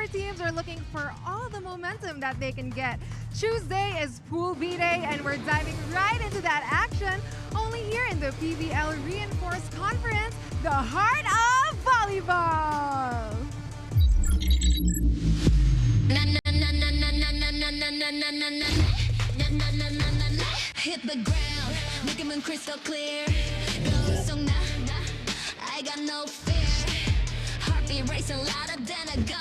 our teams are looking for all the momentum that they can get. Tuesday is Pool B Day, and we're diving right into that action only here in the PVL Reinforced Conference, the heart of volleyball. Hit the ground, make them crystal clear. I got no fear. Heartbeat racing louder than a gun.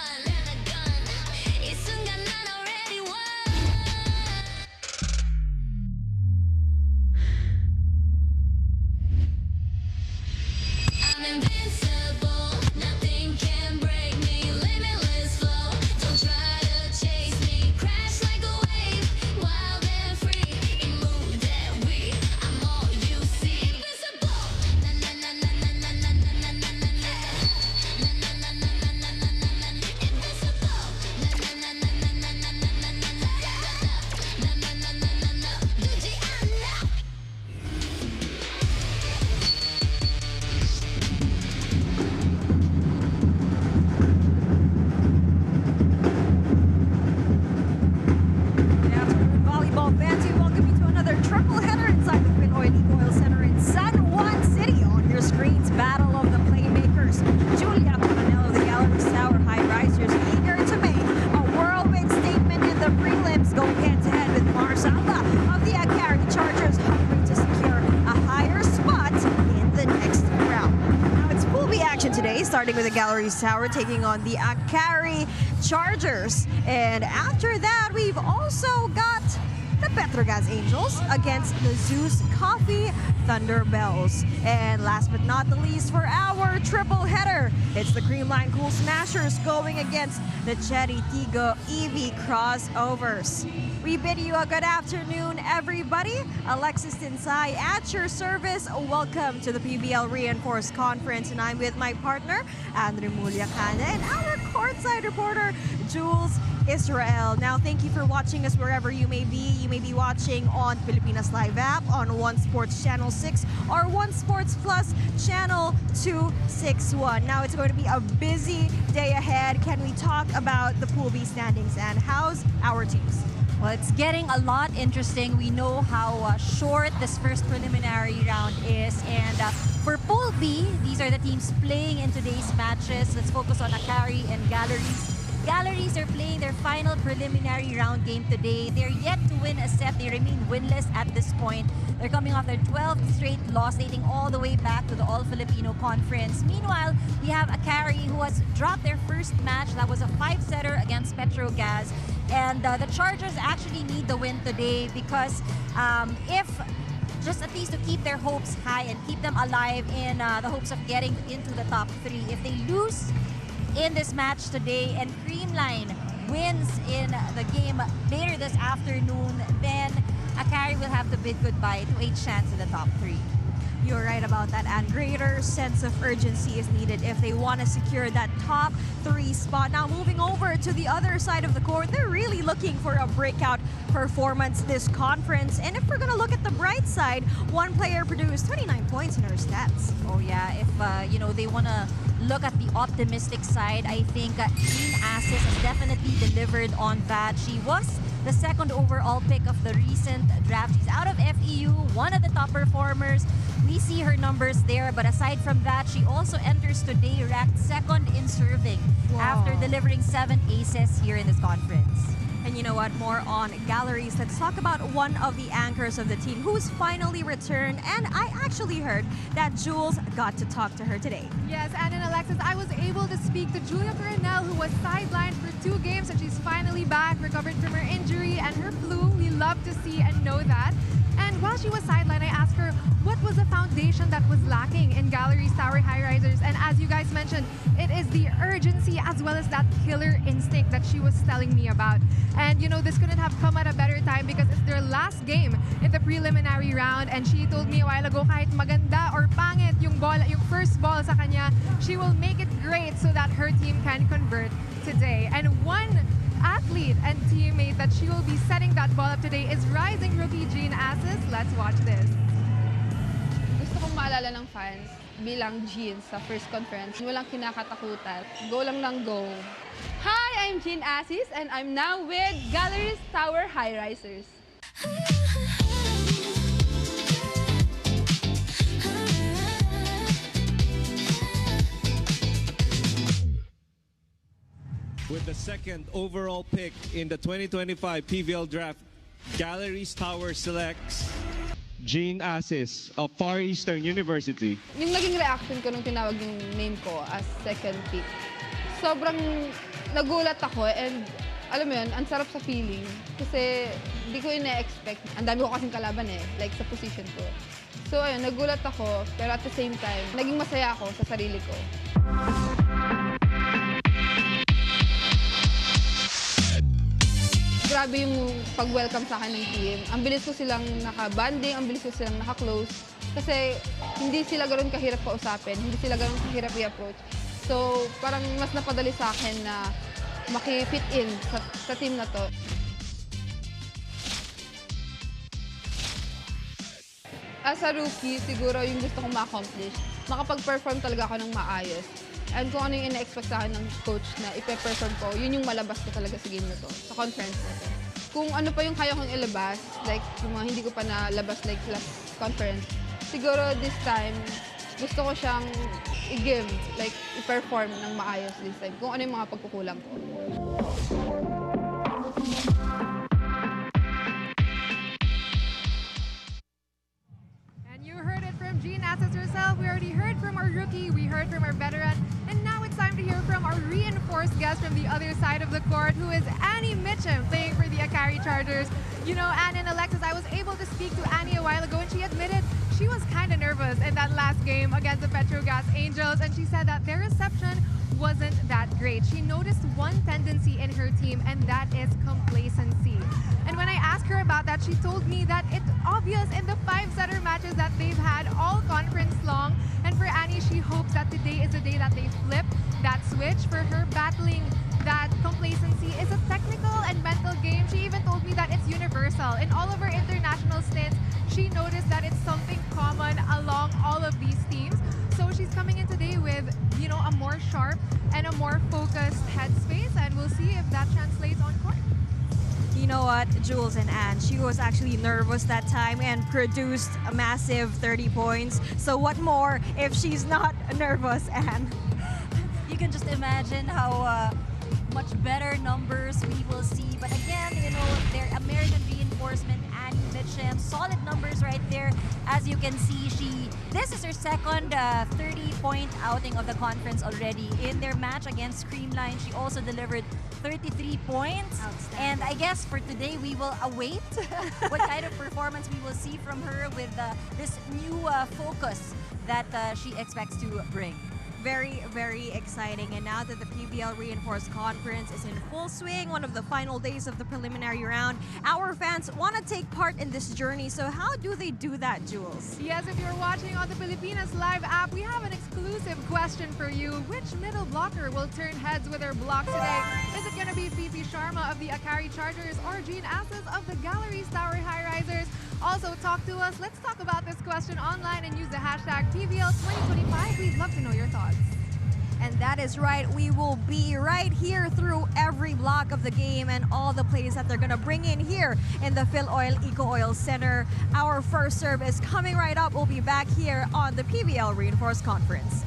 이 순간 난 already won. I'm invincible, nothing can break me. Limitless flow, don't try to chase me. Crash like a wave, wild and free. In mood that we, I'm all you see. Invincible, na na na na na na na na na na na na. Na na na na na na na na na. Invincible, na na na na na na na na na na na. Na na na na na na. 두지 않아. Good afternoon, volleyball fans. We welcome you to another triple header inside the Pinoy League Oil Center in San Juan City. On your screens, Battle of the Playmakers. Julia Coronel of the Galeries Tower Highrisers eager to make a whirlwind statement in the prelims, going head-to-head with Marsala of the Akari Chargers, hungry to secure a higher spot in the next round. Now it's Pool B action today, starting with the Galeries Tower taking on the Akari Chargers. And after that, we've also got the Petrogas Angels against the Zeus Coffee Thunderbells. And last but not the least, for our triple header, it's the Creamline Cool Smashers going against the Cherry Tigo EV Crossovers. We bid you a good afternoon, everybody. Alexis Tinsay at your service. Welcome to the PVL Reinforced Conference, and I'm with my partner, Andrew Mulyacana, and our courtside reporter, Jules Israel. Now, thank you for watching us wherever you may be. You may be watching on Pilipinas Live app, on One Sports Channel 6, or One Sports Plus Channel 261. Now, it's going to be a busy day ahead. Can we talk about the Pool B standings and how's our teams? Well, it's getting a lot interesting. We know how short this first preliminary round is. And for Pool B, these are the teams playing in today's matches. Let's focus on Akari and Galeries. Galeries are playing their final preliminary round game today. They're yet to win a set. They remain winless at this point. They're coming off their 12th straight loss, dating all the way back to the All-Filipino Conference. Meanwhile, we have Akari, who has dropped their first match. That was a 5-setter against Petrogas. And the Chargers actually need the win today because if just at least to keep their hopes high and keep them alive in the hopes of getting into the top 3. If they lose in this match today and Creamline wins in the game later this afternoon, then Akari will have to bid goodbye to a chance in the top 3. You're right about that, and greater sense of urgency is needed if they want to secure that top 3 spot. Now, moving over to the other side of the court, they're really looking for a breakout performance this conference. And if we're going to look at the bright side, one player produced 29 points in her stats. Oh yeah, if they want to look at the optimistic side, I think Jean Assis has definitely delivered on that. She was the second overall pick of the recent draft. She's out of FEU, one of the top performers. We see her numbers there, but aside from that, she also enters today ranked second in serving after delivering 7 aces here in this conference. And you know what, more on Galeries. Let's talk about one of the anchors of the team who's finally returned. And I actually heard that Jules got to talk to her today. Yes, and in Alexis, I was able to speak to Julia Coronel, who was sidelined for 2 games, and she's finally back, recovered from her injury and her flu. We love to see and know that. And while she was sidelined, I asked her what was the foundation that was lacking in Galeries Tower Highrisers. And as you guys mentioned, it is the urgency as well as that killer instinct that she was telling me about. And you know, this couldn't have come at a better time because it's their last game in the preliminary round. And she told me a while ago, kahit maganda or pangit yung first ball sa kanya, she will make it great so that her team can convert today. And one athlete and teammate that she will be setting that ball up today is rising rookie Jean Assis. Let's watch this. Gusto kong maalala ng fans bilang Jean sa first conference. Walang kinakatakutan. Go lang ng go. Hi, I'm I'm Jean Assis, and I'm now with Galeries Tower Highrisers. With the second overall pick in the 2025 PVL draft, Galeries Tower selects Jean Assis of Far Eastern University. Yung naging reaction ko nung tinawag yung name ko as second pick, sobrang nagulat ako and alam mo yun, ang sarap sa feeling. Kasi hindi ko ina-expect. Ang dami ko kasing kalaban like sa position ko. So ayun, nagulat ako, pero at the same time, naging masaya ako sa sarili ko. Grabe yung pag-welcome sa akin ng team. Ang bilis ko silang naka-banding, ang bilis ko silang naka-close. Kasi hindi sila gano'n kahirap kausapin, hindi sila gano'n kahirap i-approach. So parang mas napadali sa akin na maki-fit in sa team na to. As a rookie, siguro yung gusto kong ma-accomplish, makapag-perform talaga ako ng maayos. And kung ano yung ina-expect sa akin ng coach na ipe-perform ko, yun yung malabas ko talaga sa game na to, sa conference na to. Kung ano pa yung kaya kong ilabas, like yung mga hindi ko pa nalabas like last conference, siguro this time, gusto ko siyang i-give, like i-perform ng maayos this time, kung ano yung mga pagkukulang ko. And you heard it from Jean Assis herself. We already heard from our rookie, we heard from our veteran, and now it's time to hear from our reinforced guest from the other side of the court, who is Annie Mitchum, playing for the Akari Chargers. You know, Anne and Alexis, I was able to speak to Annie a while ago, and she admitted she was kind of nervous in that last game against the Petrogas Angels, and she said that their reception wasn't that great. She noticed one tendency in her team, and that is complacency. And when I asked her about that, she told me that it's obvious in the 5-setter matches that they've had all conference long. And for Annie, she hopes that today is the day that they flip that switch. For her, battling that complacency is a technical and mental game. She even told me that it's universal. In all of her international stints, she noticed that it's something common along all of these teams. So she's coming in today with, you know, a more sharp and a more focused headspace, and we'll see if that translates on court. You know what, Jules and Anne, she was actually nervous that time and produced a massive 30 points. So what more if she's not nervous, Anne? You can just imagine how much better numbers we will see. But again, you know, their American reinforcement, Annie Mitchum, solid numbers right there. As you can see, this is her second 30-point outing of the conference already. In their match against Creamline, she also delivered 33 points. And I guess for today, we will await what kind of performance we will see from her with this new focus that she expects to bring. Very, very exciting. And now that the PVL Reinforced Conference is in full swing, one of the final days of the preliminary round, our fans want to take part in this journey. So how do they do that, Jules? Yes, if you're watching on the Filipinas Live app, we have an exclusive question for you. Which middle blocker will turn heads with their block today? Is it going to be Fifi Sharma of the Akari Chargers or Jean Assis of the Galeries Tower Highrisers? Also, talk to us. Let's talk about this question online and use the hashtag PVL2025. We'd love to know your thoughts. And that is right. We will be right here through every block of the game and all the plays that they're going to bring in here in the Phil Oil Eco Oil Center. Our first serve is coming right up. We'll be back here on the PVL Reinforced Conference.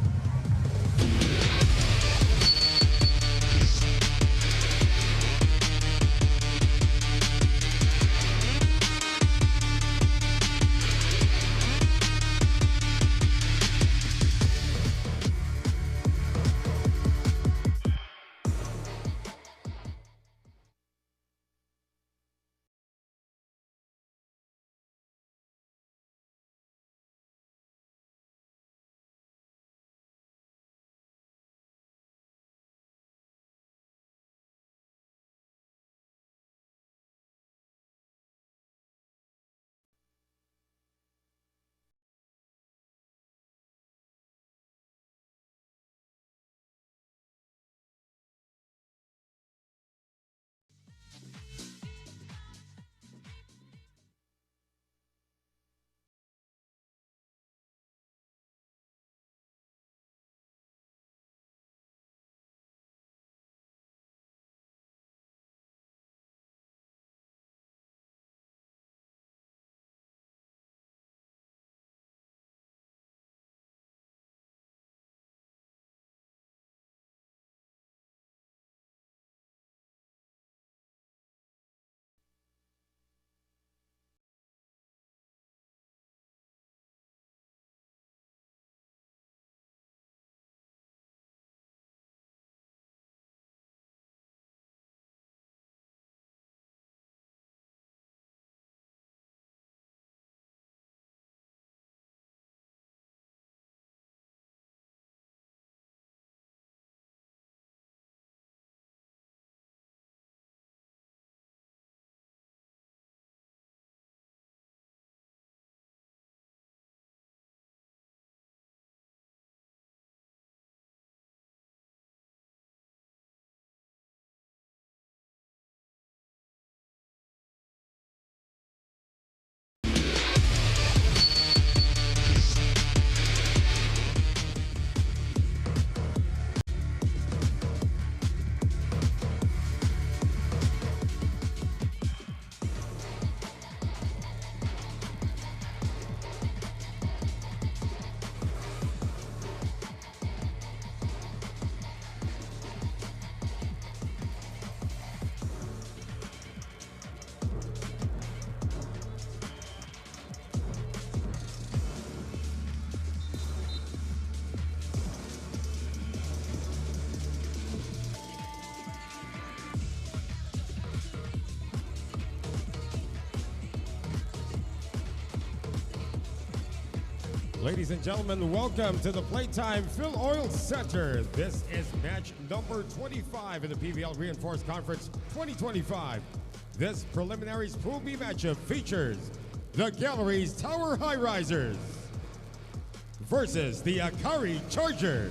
Ladies and gentlemen, welcome to the Playtime Phil Oil Center. This is match number 25 in the PVL Reinforced Conference 2025. This preliminaries Pool B matchup features the Galeries Tower Highrisers versus the Akari Chargers.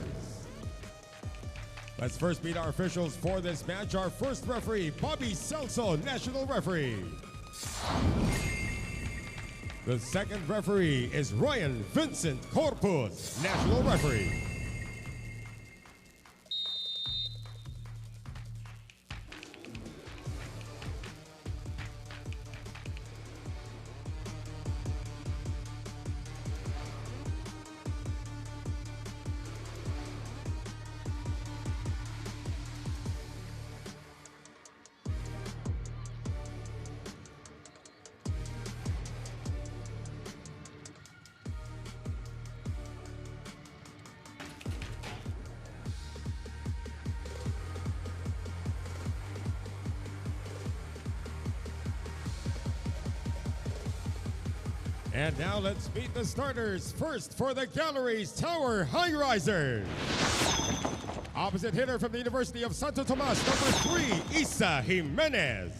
Let's first meet our officials for this match. Our first referee, Bobby Celso, national referee. The second referee is Ryan Vincent Corpus, national referee. And now let's meet the starters. First for the Galeries Tower Highrisers. Opposite hitter from the University of Santo Tomas, number 3, Isa Jimenez.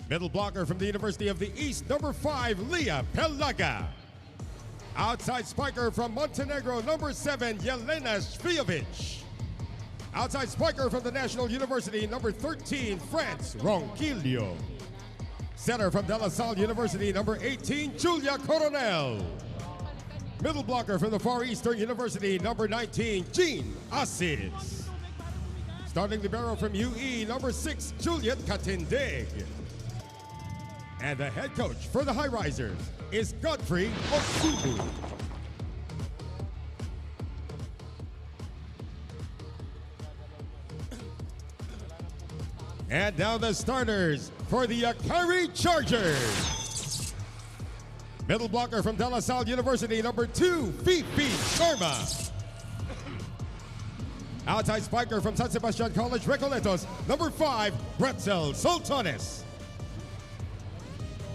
Middle blocker from the University of the East, number 5, Leah Pelaga. Outside spiker from Montenegro, number 7, Yelena Shviovic. Outside spiker from the National University, number 13, France Ronquillo. Center from De La Salle University, number 18, Julia Coronel. Middle blocker from the Far Eastern University, number 19, Jean Asis. Starting libero from UE, number 6, Juliet Katindig. And the head coach for the Highrisers is Godfrey Osubu. And now the starters for the Akari Chargers. Middle blocker from De La Salle University, number 2, Fifi Sharma. Outside spiker from San Sebastian College, Recoletos, number 5, Bretzel Sultanes.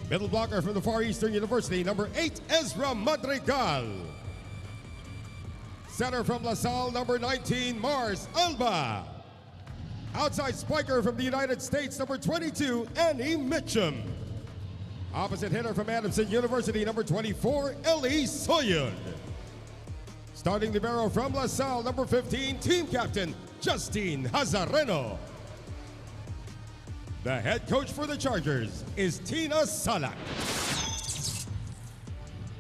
Middle blocker from the Far Eastern University, number 8, Ezra Madrigal. Center from La Salle, number 19, Mars Alba. Outside spiker from the United States, number 22, Annie Mitchum. Opposite hitter from Adamson University, number 24, Ellie Soyun. Starting libero from La Salle, number 15, team captain, Justine Hazareno. The head coach for the Chargers is Tina Salak.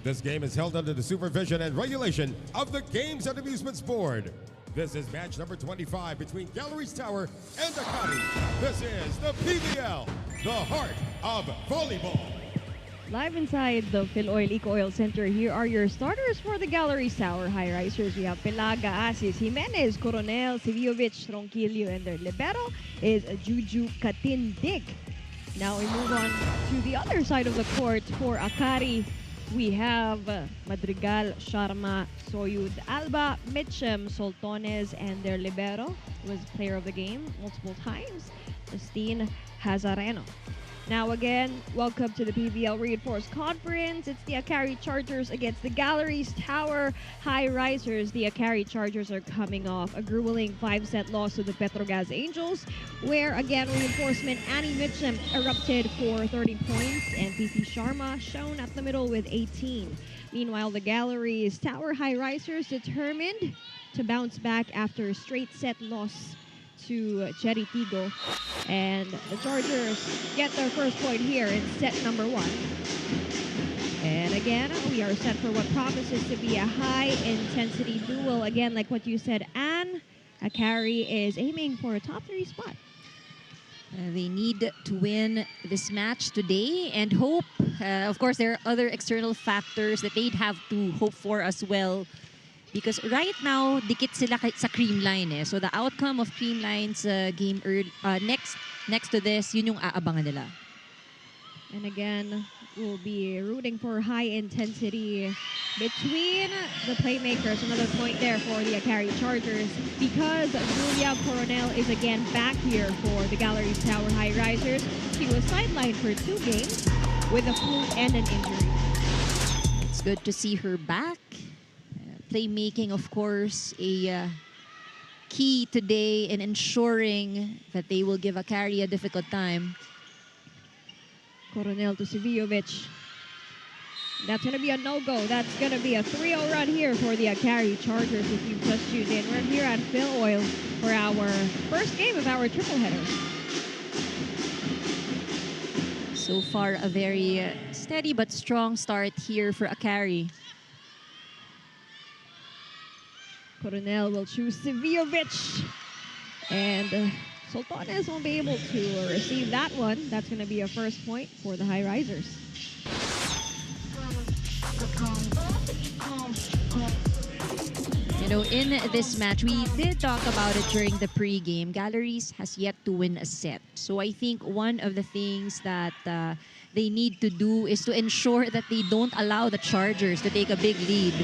This game is held under the supervision and regulation of the Games and Amusements Board. This is match number 25 between Galeries Tower and Akari. This is the PVL, the heart of volleyball. Live inside the Phil Oil Eco Oil Center, here are your starters for the Galeries Tower Highrisers. We have Pelaga, Asis, Jimenez, Coronel, Seviovic, Ronquillo, and their libero is Juju Katindig. Now we move on to the other side of the court for Akari. We have Madrigal, Sharma, Soyud, Alba, Mitchum, Soltones, and their libero was player of the game multiple times, Justine Hazareno. Now again, welcome to the PVL Reinforced Conference. It's the Akari Chargers against the Galeries Tower Highrisers. The Akari Chargers are coming off a grueling 5-set loss to the Petrogas Angels, where again reinforcement Annie Mitchum erupted for 30 points and PC Sharma shown at the middle with 18. Meanwhile, the Galeries Tower Highrisers determined to bounce back after a straight set loss to Cherry Tigo, and the Chargers get their first point here in set number 1. And again, we are set for what promises to be a high-intensity duel. Again, like what you said, Anne, Akari is aiming for a top 3 spot. They need to win this match today and hope. Of course, there are other external factors that they'd have to hope for as well. Because right now, dikit sila sa Creamline eh. So the outcome of Creamline's game next to this, yun yung aabangan nila. And again, we'll be rooting for high intensity between the playmakers. Another point there for the Akari Chargers because Julia Coronel is again back here for the Galeries Tower Highrisers. She was sidelined for 2 games with a flu and an injury. It's good to see her back. Playmaking, of course, a key today in ensuring that they will give Akari a difficult time. Coronel to Sivijovic. That's going to be a no-go. That's going to be a 3-0 run here for the Akari Chargers if you've just tuned in. We're here at Phil Oil for our first game of our triple header. So far, a very steady but strong start here for Akari. Coronel will choose Sivijovic. And Sultanes won't be able to receive that one. That's going to be a first point for the Highrisers. You know, in this match, we did talk about it during the pre-game. Galeries has yet to win a set. So I think one of the things that they need to do is to ensure that they don't allow the Chargers to take a big lead.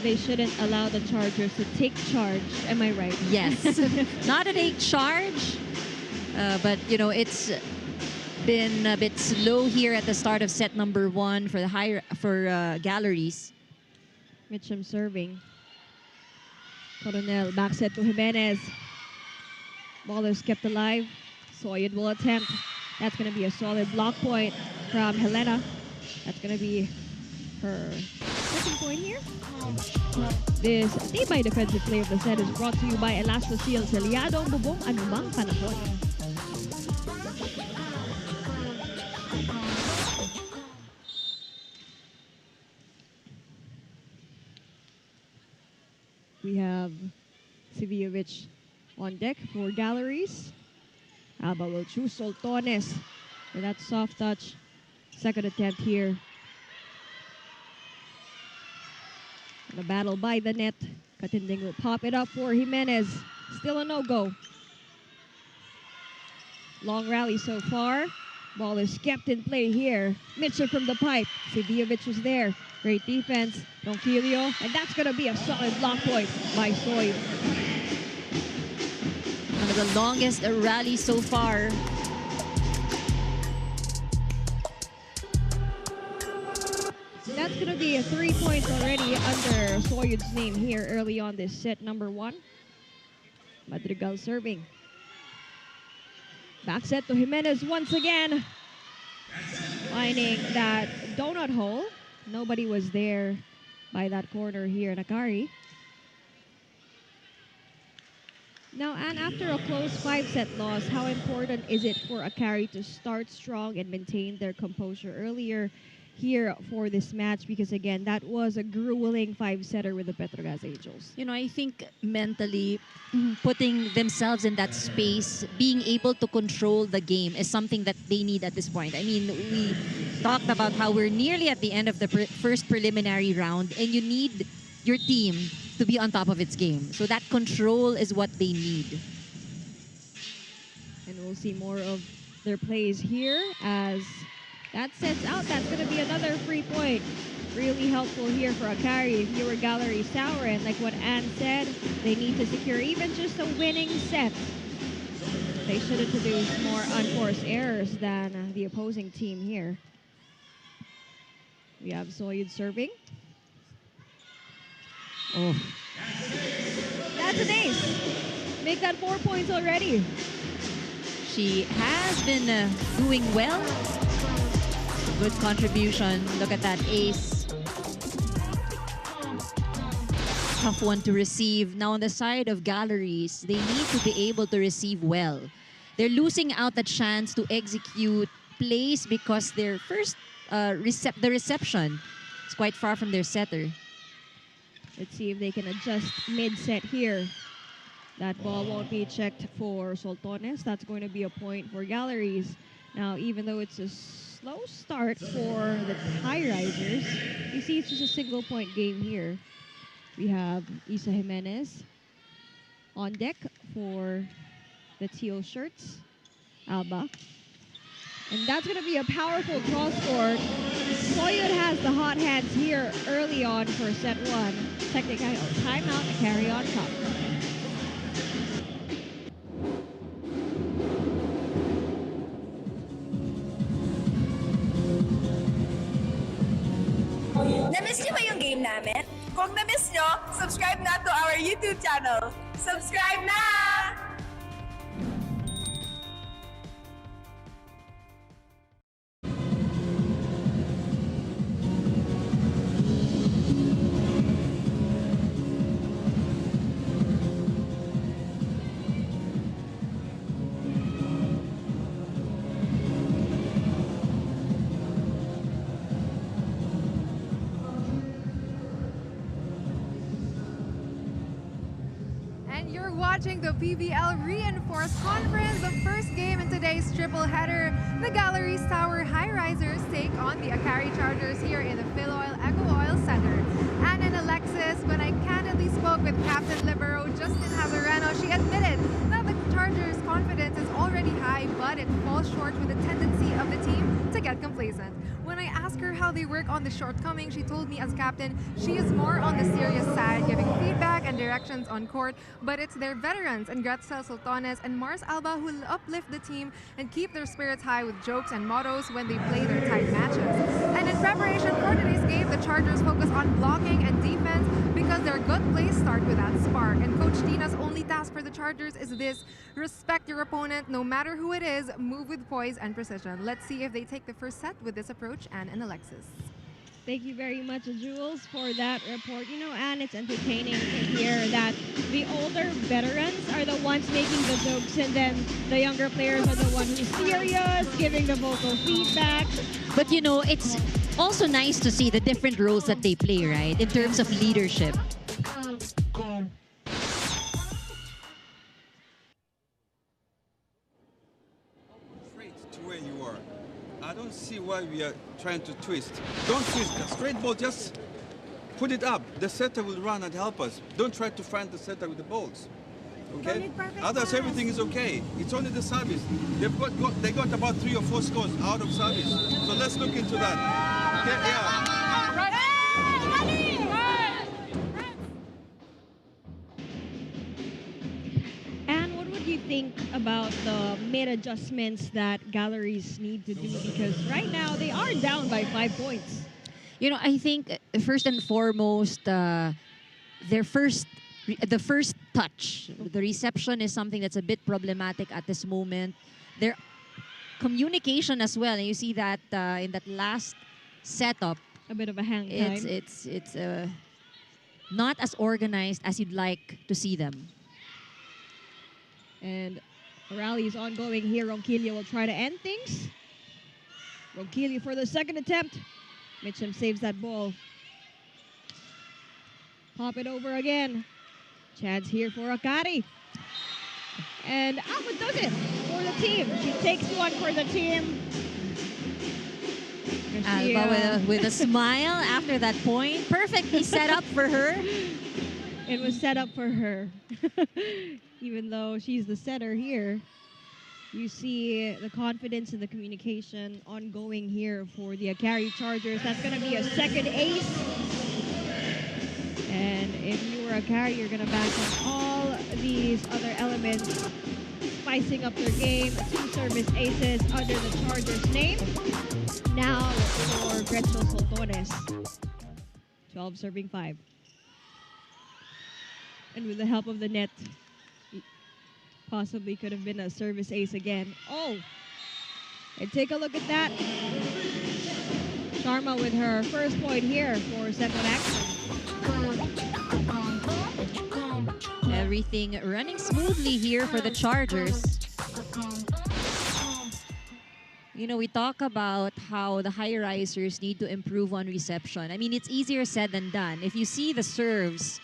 They shouldn't allow the Chargers to take charge. Am I right? Yes. Not a take charge, but, you know, it's been a bit slow here at the start of set number 1 for the Galeries. Mitchum serving. Coronel back set to Jimenez. Ball is kept alive. Soyud will attempt. That's going to be a solid block point from Helena. That's going to be her second point here. This Tibay Defensive Play of the Set is brought to you by Elastoseal Selyadong Bubong Anumang Panahon. We have Sivijovic on deck for Galeries. Alba will choose Sultanes for that soft touch. Second attempt here. The battle by the net. Katinding will pop it up for Jimenez. Still a no-go. Long rally so far. Ball is kept in play here. Mitchell from the pipe. Sivijovic was there. Great defense. Ronquillo. And that's going to be a solid block point by Soy. One of the longest rallies so far. That's going to be 3 points already under Soyud's name here early on this set number 1. Madrigal serving. Back set to Jimenez once again. Finding that donut hole. Nobody was there by that corner here in Akari. Now, and after a close 5-set loss, how important is it for Akari to start strong and maintain their composure earlier here for this match? Because again, that was a grueling 5-setter with the Petrogas Angels. You know, I think mentally putting themselves in that space, being able to control the game is something that they need at this point. I mean, we talked about how we're nearly at the end of the first preliminary round and you need your team to be on top of its game. So that control is what they need. And we'll see more of their plays here as that sets out. That's going to be another free point. Really helpful here for Akari if you were Galeries Tower. And like what Anne said, they need to secure even just a winning set. They should introduce more unforced errors than the opposing team here. We have Soyud serving. Oh, That's an ace. Make that 4 points already. she has been doing well. Good contribution. Look at that ace. Tough one to receive. Now on the side of Galeries, they need to be able to receive well. They're losing out the chance to execute plays because their first the reception is quite far from their setter. Let's see if they can adjust mid-set here. That ball won't be checked for Sultanes. That's going to be a point for Galeries. Now, even though it's a slow start for the Highrisers, you see it's just a single-point game here. We have Isa Jimenez on deck for the teal shirts. Alba. And that's going to be a powerful cross-court. Soyud has the hot hands here early on for set 1. Technical timeout to carry on top. Na-miss niyo ba yung game namin? Kung na-miss niyo, subscribe na to our YouTube channel. Subscribe na! And you're watching the PVL Reinforced Conference, the first game in today's triple header. The Galeries Tower Highrisers take on the Akari Chargers here in the Phil Oil Eco Oil Center. And in Alexis, when I candidly spoke with Captain Libero Justin Hazareno, she admitted that the Chargers' confidence is already high, but it falls short with the tendency of the team to get complacent. When I asked her how they work on the shortcomings, she told me as captain, she is more on the serious side, giving feedback and directions on court, but it's their veterans, and Gratzel Sultanes and Mars Alba, who uplift the team and keep their spirits high with jokes and mottos when they play their tight matches. And in preparation for today's game, the Chargers focus on blocking and defense because their good plays start with that spark. And Coach Tina's only task for the Chargers is this: respect your opponent, no matter who it is, move with poise and precision. Let's see if they take the first set with this approach and in Alexis. Thank you very much, Jules, for that report. You know, Anne, it's entertaining to hear that the older veterans are the ones making the jokes, and then the younger players are the ones who's serious, giving the vocal feedback. But you know, it's also nice to see the different roles that they play, right? In terms of leadership. Straight to where you are. I don't see why we are trying to twist. Don't twist. A straight ball, just put it up. The setter will run and help us. Don't try to find the setter with the balls. Okay? Others, everything is okay. It's only the service. They got about 3 or 4 scores out of service. So let's look into that. Okay? Yeah. And what would you think about the mid-adjustments that Galleries need to do? Because right now, they are down by 5 points. You know, I think first and foremost, the first touch, the reception is something that's a bit problematic at this moment. Their communication as well, and you see that in that last setup, a bit of a hang time. It's not as organized as you'd like to see them. And the rally is ongoing here. Ronquillo will try to end things. Ronquillo for the second attempt. Mitchum saves that ball. Pop it over again. Chance here for Akari. And Alba does it for the team. She takes one for the team. Alba with a smile after that point. Perfectly set up for her. It was set up for her. Even though she's the setter here, you see the confidence and the communication ongoing here for the Akari Chargers. That's going to be a second ace. And if you were Akari, you're going to back on all these other elements, spicing up their game. 2 service aces under the Chargers' name. Now for Gretchen Soltones. 12 serving 5. And with the help of the net, possibly could have been a service ace again. Oh, and take a look at that. Sharma with her first point here for set 1 action. Everything running smoothly here for the Chargers. You know, we talk about how the Highrisers need to improve on reception. I mean, it's easier said than done. If you see the serves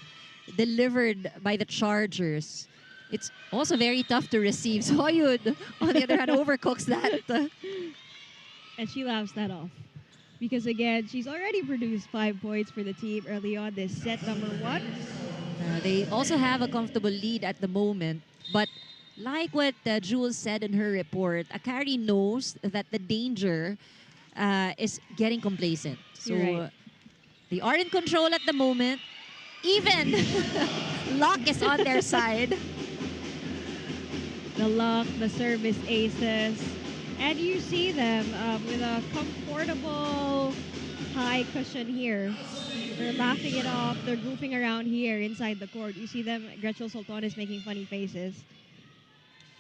delivered by the Chargers, it's also very tough to receive. So Hoyud, on the other hand, overcooks that. And she laughs that off. Because again, she's already produced 5 points for the team early on this set number 1. They also have a comfortable lead at the moment. But like what Jules said in her report, Akari knows that the danger is getting complacent. So right. They are in control at the moment. Even luck is on their side. The luck, the service aces. And you see them with a comfortable high cushion here. They're laughing it off. They're goofing around here inside the court. You see them, Gretchen Sultan is making funny faces.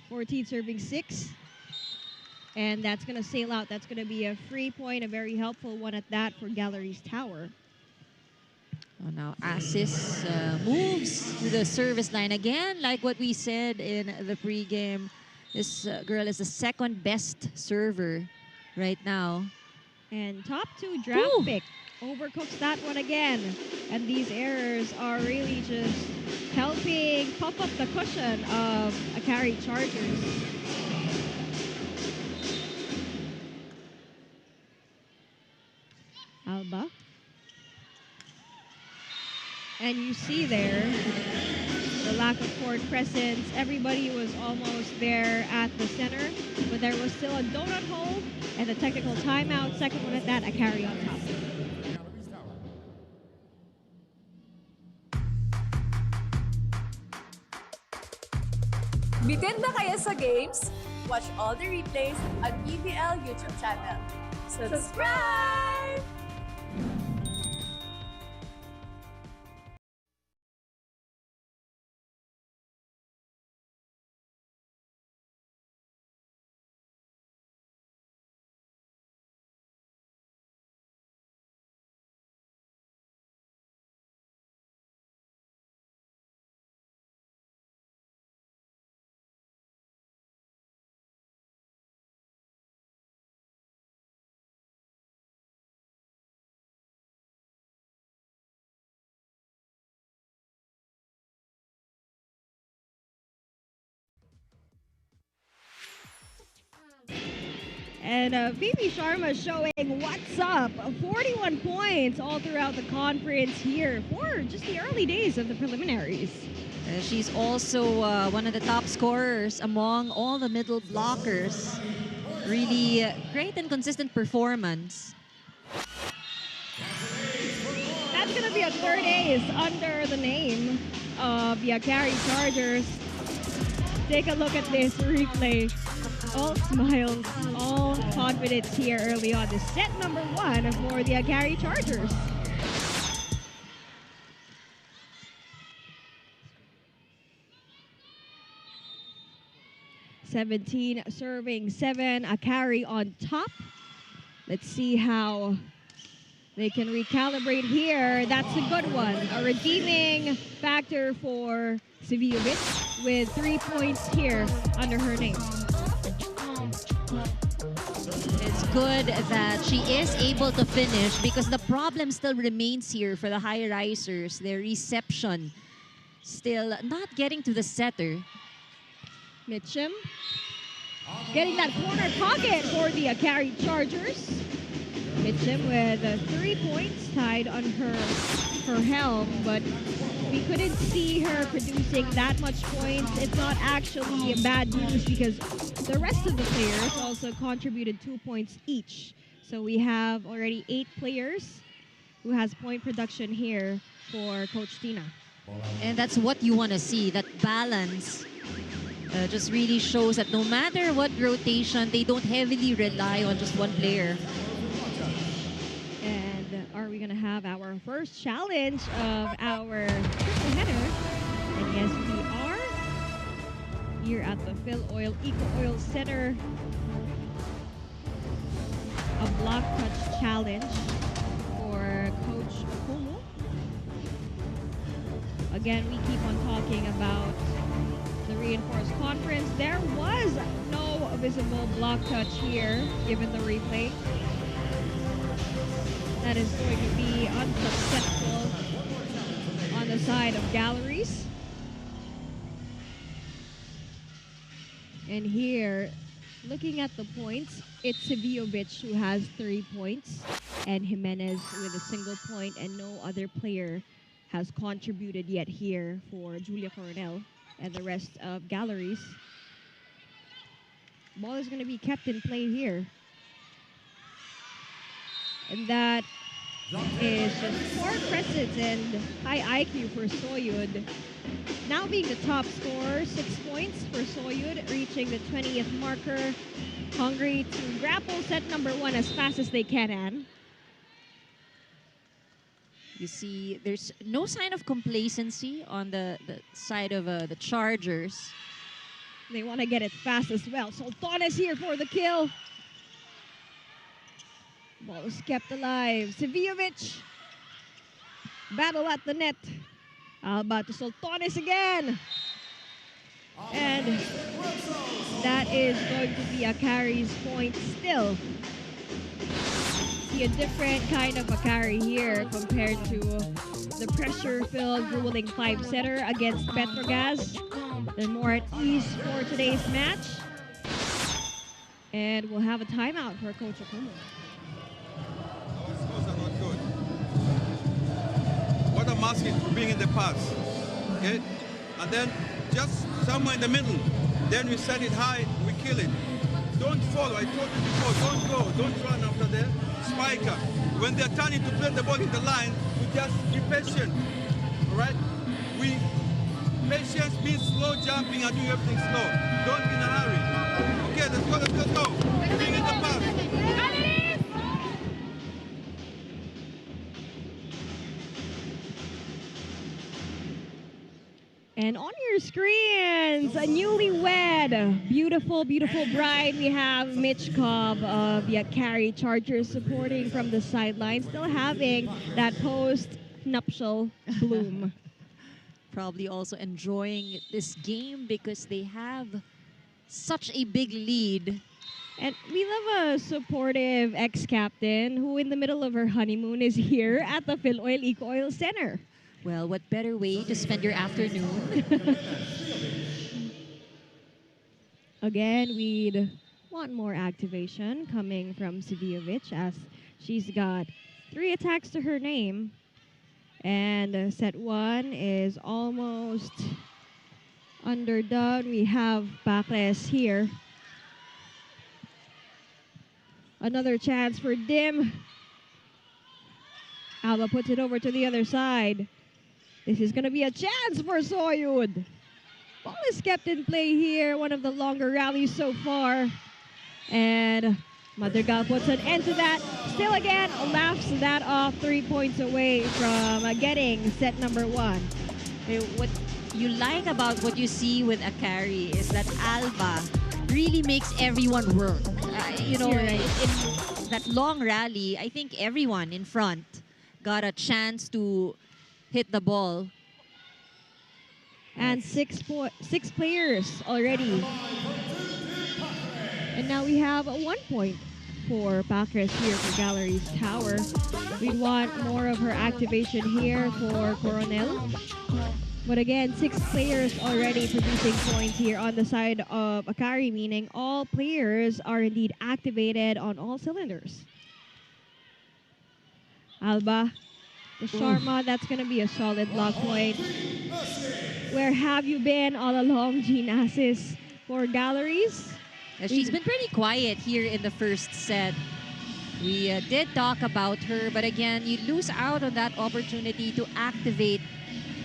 14 serving 6. And that's going to sail out. That's going to be a free point, a very helpful one at that for Galeries Tower. Oh, now Asis moves to the service line again. Like what we said in the pregame, this girl is the second best server right now. And top 2 draft pick overcooks that one again. And these errors are really just helping pop up the cushion of Akari Chargers. Alba. And you see there the lack of court presence. Everybody was almost there at the center, but there was still a donut hole and a technical timeout. Second one at that, Akari on top. Bitin ba kayo sa games? Watch all the replays on PVL YouTube channel. Subscribe! And Phoebe Sharma showing what's up. 41 points all throughout the conference here for just the early days of the preliminaries. She's also one of the top scorers among all the middle blockers. Really great and consistent performance. That's going to be a third ace under the name of the Akari Chargers. Take a look at this replay. All smiles, all confidence here early on. The set number 1 for the Akari Chargers. (17 serving 7). Akari on top. Let's see how they can recalibrate here. That's a good one. A redeeming factor for Sivijovic with 3 points here under her name. It's good that she is able to finish because the problem still remains here for the Highrisers. Their reception still not getting to the setter. Mitchum getting that corner pocket for the Akari Chargers. Mitchum with 3 points tied on her helm, but we couldn't see her producing that much points. It's not actually bad news because the rest of the players also contributed 2 points each. So we have already 8 players who has point production here for Coach Tina. And that's what you want to see, that balance. Just really shows that no matter what rotation, they don't heavily rely on just one player. And are we going to have our first challenge of our triple header? And yes, we are. Here at the Phil Oil Eco Oil Center. A block touch challenge for Coach Kumu. Again, we keep on talking about the reinforced conference. There was no visible block touch here, given the replay. That is going to be unsuccessful on the side of Galleries. And here, looking at the points, it's Sivijovic who has 3 points, and Jimenez with a single point, and no other player has contributed yet here for Julia Coronel and the rest of Galleries. Ball is going to be kept in play here. And that is just poor presence and high IQ for Soyud. Now being the top scorer, 6 points for Soyud, reaching the 20th marker. Hungry to grapple set number 1 as fast as they can, Anne. You see, there's no sign of complacency on the side of the Chargers. They want to get it fast as well. Sultanes here for the kill. Ball is kept alive. Sevijovic. Battle at the net. Alba to Sultanes again. And that is going to be Akari's point still. See a different kind of Akari here compared to the pressure-filled ruling 5-setter against Petrogas. They're more at ease for today's match. And we'll have a timeout for Coach Okumu. Those are not good. What I'm asking for being in the pass, okay? And then just somewhere in the middle. Then we set it high, we kill it. Don't follow, I told you before, don't go, don't run after the spiker. When they're turning to play the ball in the line, we just be patient, all right? Patience means slow jumping and doing everything slow. Don't be in a hurry. Okay, let's go. Bring in the pass. And on your screens, a newlywed, beautiful, beautiful bride. We have Mitch Cobb of the Akari Chargers supporting from the sideline, still having that post-nuptial bloom. Probably also enjoying this game because they have such a big lead. And we love a supportive ex-captain who in the middle of her honeymoon is here at the PhilOil Eco Oil Center. Well, what better way to spend your afternoon? Again, we'd want more activation coming from Sevijovic as she's got 3 attacks to her name. And set 1 is almost underdone. We have Pacres here. Another chance for Dim. Alba puts it over to the other side. This is going to be a chance for Soyud. Ball is kept in play here. One of the longer rallies so far. And Madrigal puts an end to that. Still again, laughs that off 3 points away from getting set number 1. What you like about what you see with Akari is that Alba really makes everyone work. You know, in that long rally, I think everyone in front got a chance to hit the ball. And six players already. And now we have 1 point for Pacres here for Galeries Tower. We'd want more of her activation here for Coronel. But again, 6 players already producing points here on the side of Akari, meaning all players are indeed activated on all cylinders. Alba, the Sharma, that's going to be a solid block point. Where have you been all along, Jean Assis, for Galeries? She's been pretty quiet here in the first set. We did talk about her, but again, you lose out on that opportunity to activate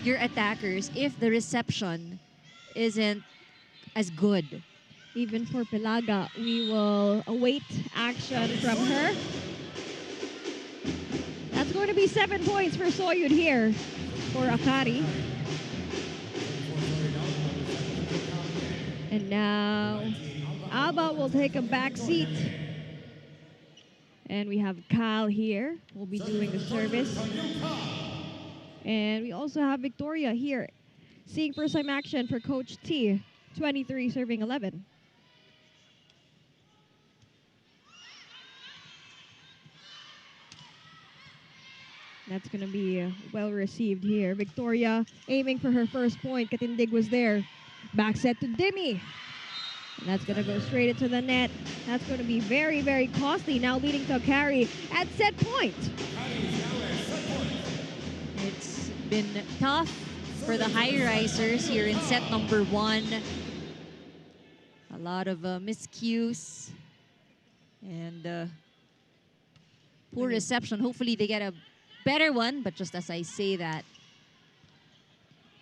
your attackers if the reception isn't as good. Even for Pelaga, we will await action from her. That's going to be 7 points for Soyud here for Akari. And now Alba will take a back seat. And we have Kyle here. We'll be doing the service. And we also have Victoria here, seeing first-time action for Coach T. 23 serving 11. That's going to be well received here. Victoria aiming for her first point. Katindig was there. Back set to Dimi. And that's going to go straight into the net. That's going to be very, very costly. Now leading to Akari at set point. It's been tough for the Highrisers here in set number 1. A lot of miscues and poor reception. Hopefully they get a better one, but just as I say that.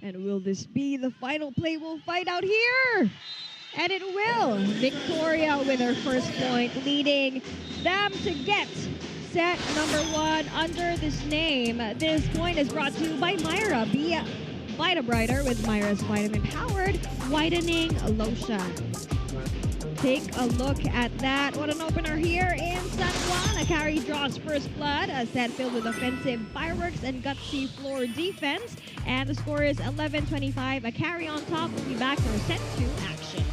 And will this be the final play? We'll find out here. And it will. Victoria with her first point, leading them to get set number 1 under this name. This point is brought to you by Myra. Be Vita Brighter with Myra's vitamin-powered whitening lotion. Take a look at that. What an opener here in San Juan. Akari draws first blood. A set filled with offensive fireworks and gutsy floor defense. And the score is 11-25. Akari on top. We'll be back for set 2 action.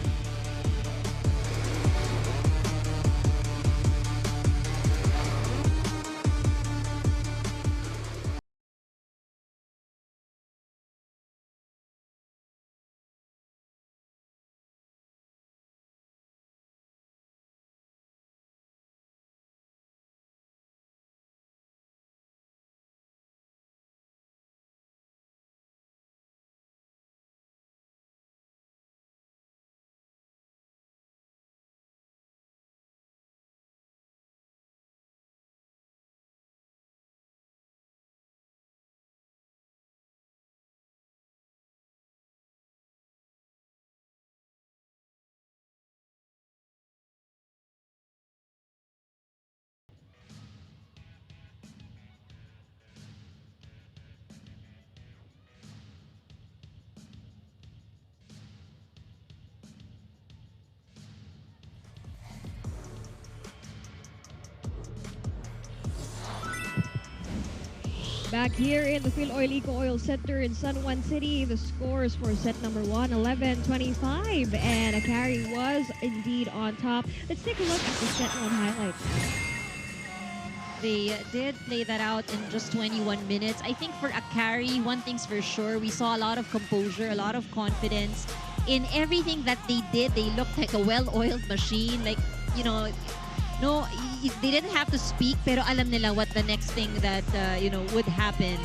Back here in the Phil Oil Eco Oil Center in San Juan City, the scores for set number 1, 11-25, and Akari was indeed on top. Let's take a look at the set 1 highlights. They did play that out in just 21 minutes. I think for Akari, one thing's for sure, we saw a lot of composure, a lot of confidence. In everything that they did, they looked like a well-oiled machine. Like, you know, no, they didn't have to speak, pero alam nila what the next thing that, would happen.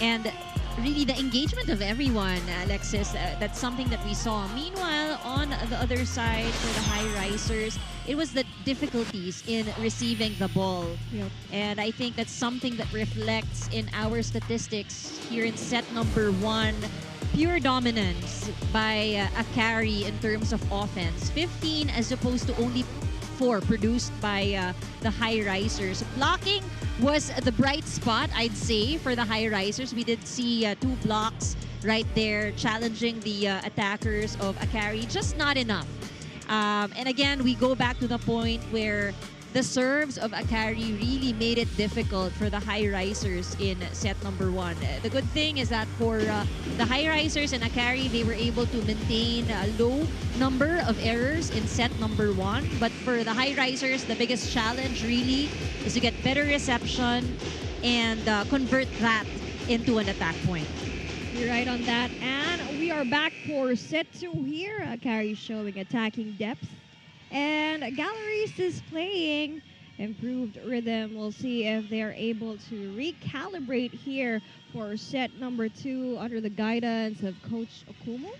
And really, the engagement of everyone, Alexis, that's something that we saw. Meanwhile, on the other side for the Highrisers, it was the difficulties in receiving the ball. Yep. And I think that's something that reflects in our statistics here in set number 1. Pure dominance by Akari in terms of offense. 15 as opposed to only 4 produced by the Highrisers. Blocking was the bright spot, I'd say, for the Highrisers. We did see 2 blocks right there challenging the attackers of Akari. Just not enough. And again, we go back to the point where the serves of Akari really made it difficult for the Highrisers in set number 1. The good thing is that for the Highrisers and Akari, they were able to maintain a low number of errors in set number 1. But for the Highrisers, the biggest challenge really is to get better reception and convert that into an attack point. You're right on that. And we are back for set 2 here. Akari showing attacking depth. And Galeries is playing improved rhythm. We'll see if they're able to recalibrate here for set number 2 under the guidance of Coach Okumu.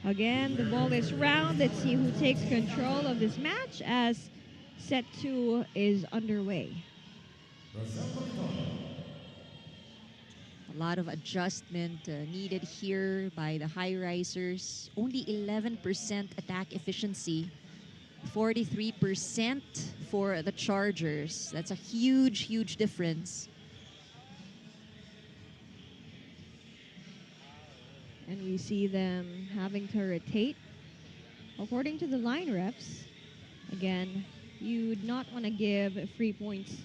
Again, the ball is round. Let's see who takes control of this match as set 2 is underway. A lot of adjustment needed here by the Highrisers. Only 11% attack efficiency. 43% for the Chargers. That's a huge, huge difference. And we see them having to rotate. According to the line refs, again, you'd not want to give free points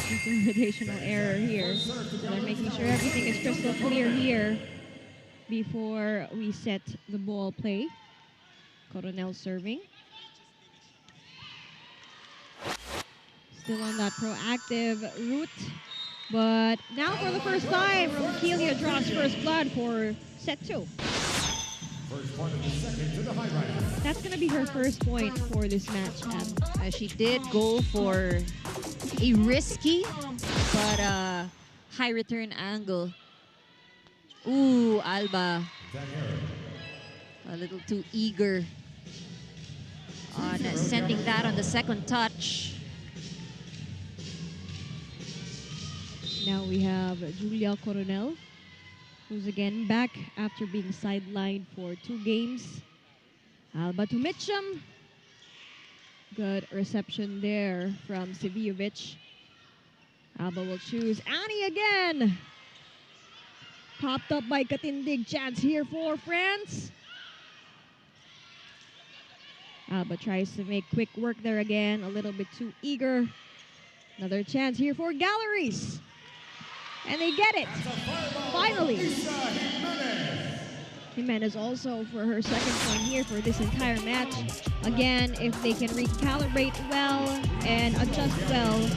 due to rotational error here. So they're making sure everything is crystal clear here before we set the ball play. Coronel serving. Still on that proactive route. But now for the first time, Ronquillo draws first blood for set 2. First point of the second to the Highrisers. That's going to be her first point for this match. She did go for a risky but high return angle. Ooh, Alba. A little too eager on sending that on the second touch. Now we have Julia Coronel, who's again back after being sidelined for 2 games. Alba to Mitchum. Good reception there from Sivijovic. Alba will choose Annie again. Popped up by Katindig. Chance here for France. Alba tries to make quick work there again. A little bit too eager. Another chance here for Galleries. And they get it. Finally. Jimenez also for her second point here for this entire match. Again, if they can recalibrate well and adjust well,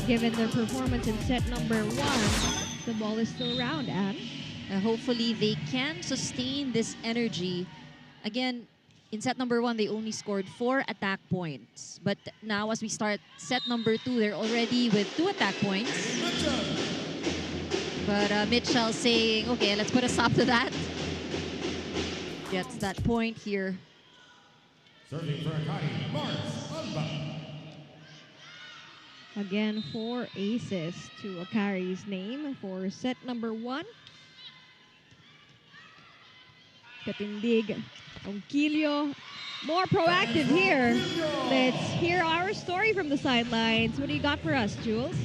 given their performance in set number 1, the ball is still around, Anne. Hopefully they can sustain this energy. Again, in set number 1, they only scored 4 attack points. But now as we start set number 2, they're already with 2 attack points. But Mitchell saying, okay, let's put a stop to that. Gets that point here. Serving for Akari, Mars Alba. Again, 4 aces to Akari's name for set number 1. Katindig, Ronquillo, more proactive here. Let's hear our story from the sidelines. What do you got for us, Jules?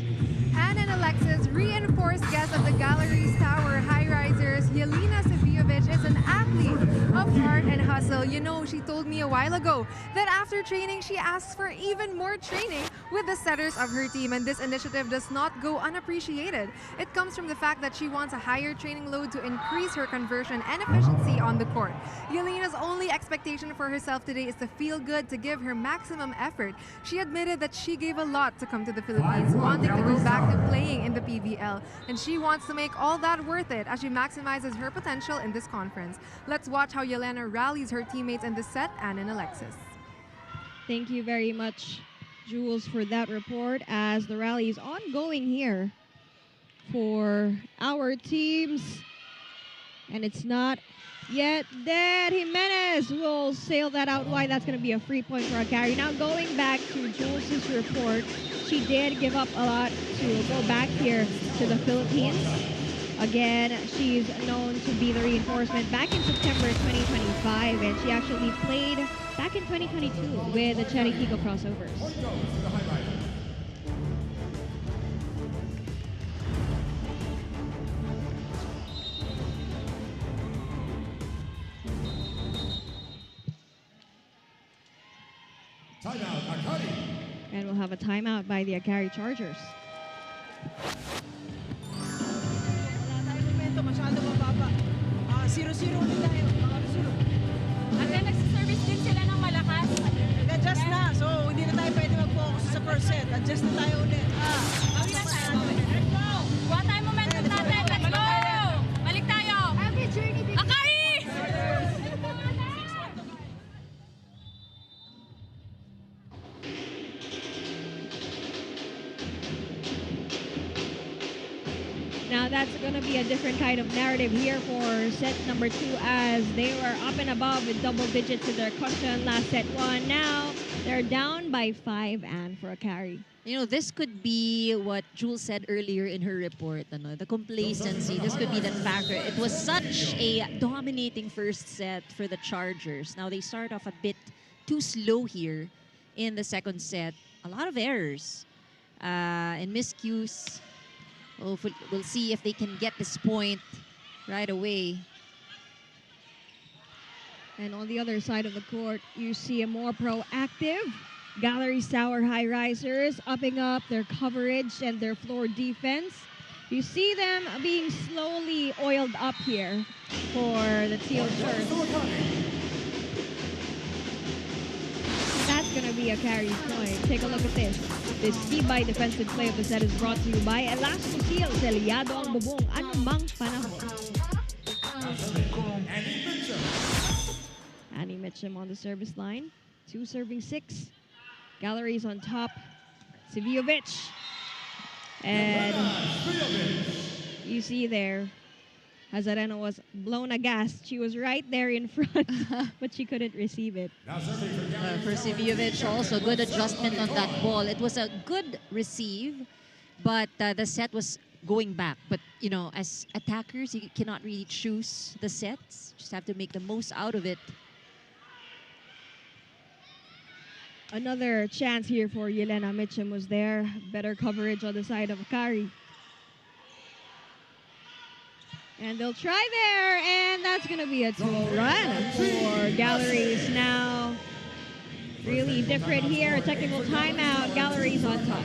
Anne and Alexis, reinforced guest of the Galeries Tower Highrisers, Yelena Sivijovic is an athlete of heart and hustle. You know, she told me a while ago that after training, she asks for even more training with the setters of her team, and this initiative does not go unappreciated. It comes from the fact that she wants a higher training load to increase her conversion and efficiency on the court. Yelena's only expectation for herself today is to feel good, to give her maximum effort. She admitted that she gave a lot to come to the Philippines, wanting to go back to playing in the PVL, and she wants to make all that worth it as she maximizes her potential in this conference. Let's watch how Yelena rallies her teammates in the set, Anne and Alexis. Thank you very much, Jules, for that report as the rally is ongoing here for our teams. And it's not yet dead. Jimenez will sail that out wide. That's going to be a free point for Akari. Now going back to Jules' report, she did give up a lot to go back here to the Philippines. Again, she's known to be the reinforcement back in September 2025, and she actually played back in 2022 with the Cherry Kiko crossovers. Timeout, Akari. And we'll have a timeout by the Akari Chargers. Wala tayong momento, masyado mababa. 0-0 ulit tayo. 0. At then nagsiservice din sila ng malakas. Adjust na. So, hindi na tayo pwede mag-focus sa first set. Adjust na tayo ulit. Bawi na tayo. Let's go! Kuha tayo momentum natin. Let's go! Balik tayo! Akari! Now that's going to be a different kind of narrative here for set number 2 as they were up and above with double digits in their cushion last set 1. Now they're down by 5 and for Akari. You know, this could be what Jules said earlier in her report, the complacency. This could be that factor. It was such a dominating first set for the Chargers. Now they start off a bit too slow here in the second set. A lot of errors and miscues. We'll see if they can get this point right away. And on the other side of the court, you see a more proactive Galeries Tower Highrisers upping up their coverage and their floor defense. You see them being slowly oiled up here for the teal turf. That's going to be Akari's point. Take a look at this. This Tibay defensive play of the set is brought to you by Elasco Seal. Selyado ang bubong. Anumang panahon. Annie Mitchum on the service line. 2 serving 6. Galleries on top. Sivijovic. And you see there, Hazareno was blown aghast. She was right there in front, but she couldn't receive it. For Sivijovic, also good adjustment on that ball. It was a good receive, but the set was going back. But, you know, as attackers, you cannot really choose the sets. Just have to make the most out of it. Another chance here for Yelena Mitchum was there. Better coverage on the side of Akari. And they'll try there, and that's going to be a 2-0 run for Galleries now. Really different here. A technical timeout. Galleries on top.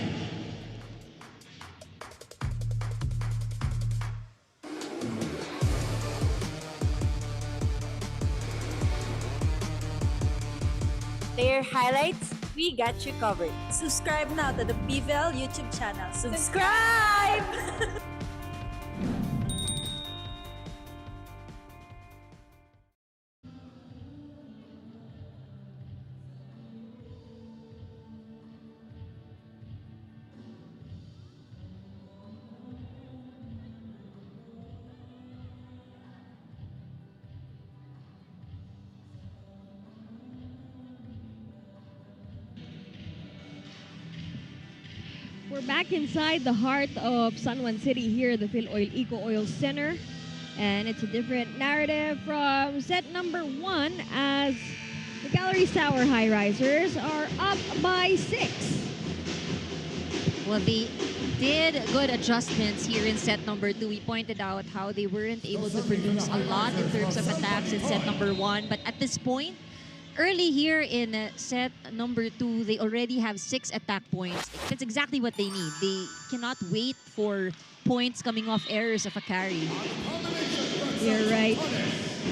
Player highlights, we got you covered. Subscribe now to the PVL YouTube channel. Subscribe! We're back inside the heart of San Juan City here, the Phil Oil Eco Oil Center. And it's a different narrative from set number 1 as the Galeries Tower Highrisers are up by 6. Well, they did good adjustments here in set number 2. We pointed out how they weren't able to produce a lot in terms of attacks in set number 1. But at this point, early here in set number 2, they already have 6 attack points. That's exactly what they need. They cannot wait for points coming off errors of Akari. You're right.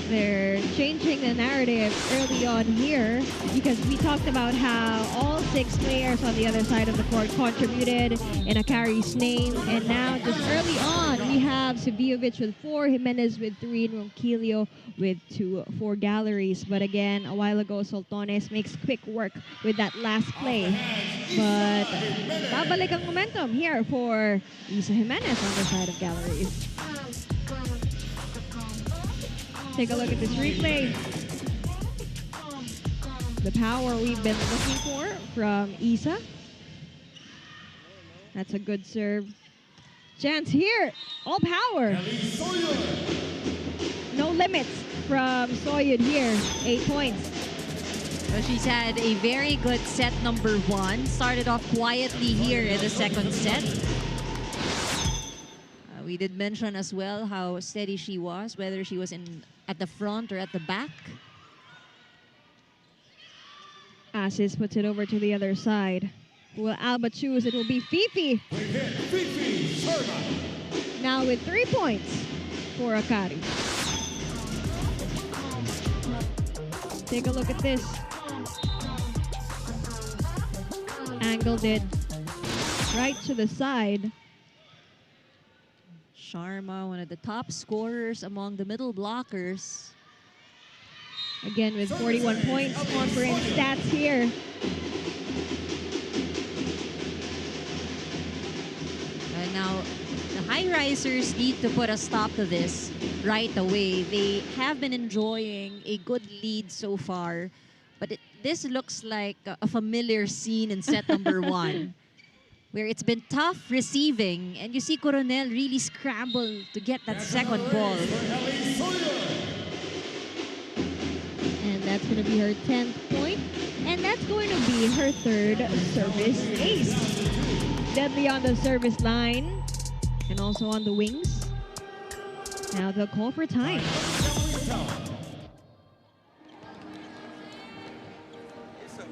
They're changing the narrative early on here because we talked about how all 6 players on the other side of the court contributed in Akari's name. And now, just early on, we have Seviovic with 4, Jimenez with 3, and Ronquillo with 2 for Galleries. But again, a while ago, Soltones makes quick work with that last play. But babalik ang momentum here for Isa Jimenez on the side of Galleries. Take a look at this replay. The power we've been looking for from Isa. That's a good serve. Chance here. All power. No limits from Soyud here. 8 points. Well, she's had a very good set number 1. Started off quietly here in the second set. We did mention as well how steady she was, whether she was at the front or at the back. Asis puts it over to the other side. Who will Alba choose? It will be Fifi. Now with 3 points for Akari. Take a look at this. Angled it right to the side. Sharma, one of the top scorers among the middle blockers. Again with 41 points, conference stats here. And now, the Highrisers need to put a stop to this right away. They have been enjoying a good lead so far, but this looks like a familiar scene in set number 1. Where it's been tough receiving, and you see Coronel really scramble to get that second ball. And that's going to be her 10th point, and that's going to be her 3rd service ace. Deadly on the service line, and also on the wings. Now they'll call for time.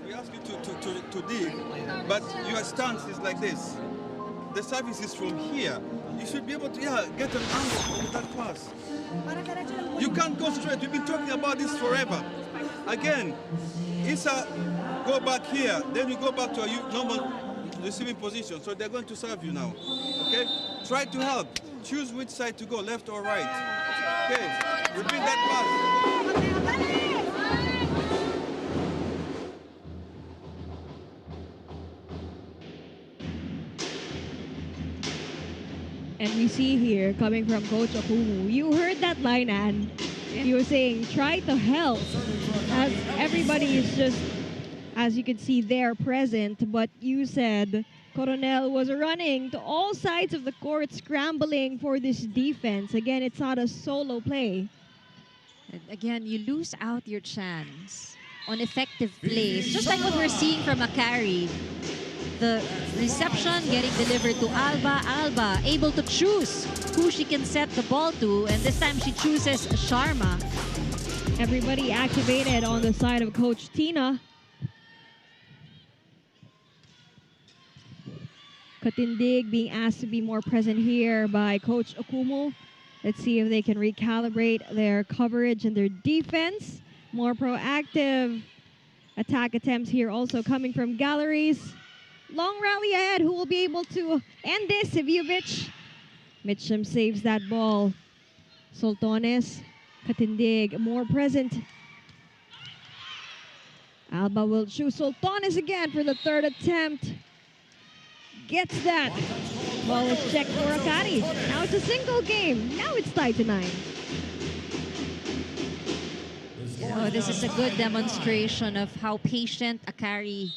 We ask you to dig, but your stance is like this. The service is from here. You should be able to get an angle with that pass. You can't go straight. We've been talking about this forever. Again, Isa, go back here. Then you go back to a normal receiving position. So they're going to serve you now. Okay? Try to help. Choose which side to go, left or right. Okay? Repeat that pass. And we see here, coming from Coach Okumu, you heard that line, Ann. You were saying, try to help. As everybody is just, as you can see, there present. But you said Coronel was running to all sides of the court, scrambling for this defense. Again, it's not a solo play. And again, you lose out your chance on effective plays, just like what we're seeing from Akari. The reception getting delivered to Alba. Alba able to choose who she can set the ball to, and this time she chooses Sharma. Everybody activated on the side of Coach Tina. Katindig being asked to be more present here by Coach Okumu. Let's see if they can recalibrate their coverage and their defense. More proactive attack attempts here also coming from Galleries. Long rally ahead. Who will be able to end this? Seviovic. Mitchum saves that ball. Soltones. Katindig more present. Alba will choose Soltones again for the third attempt. Gets that. Ball is checked for Akari. Now it's a single game. Now it's tied to 9. Oh, this is a good demonstration of how patient Akari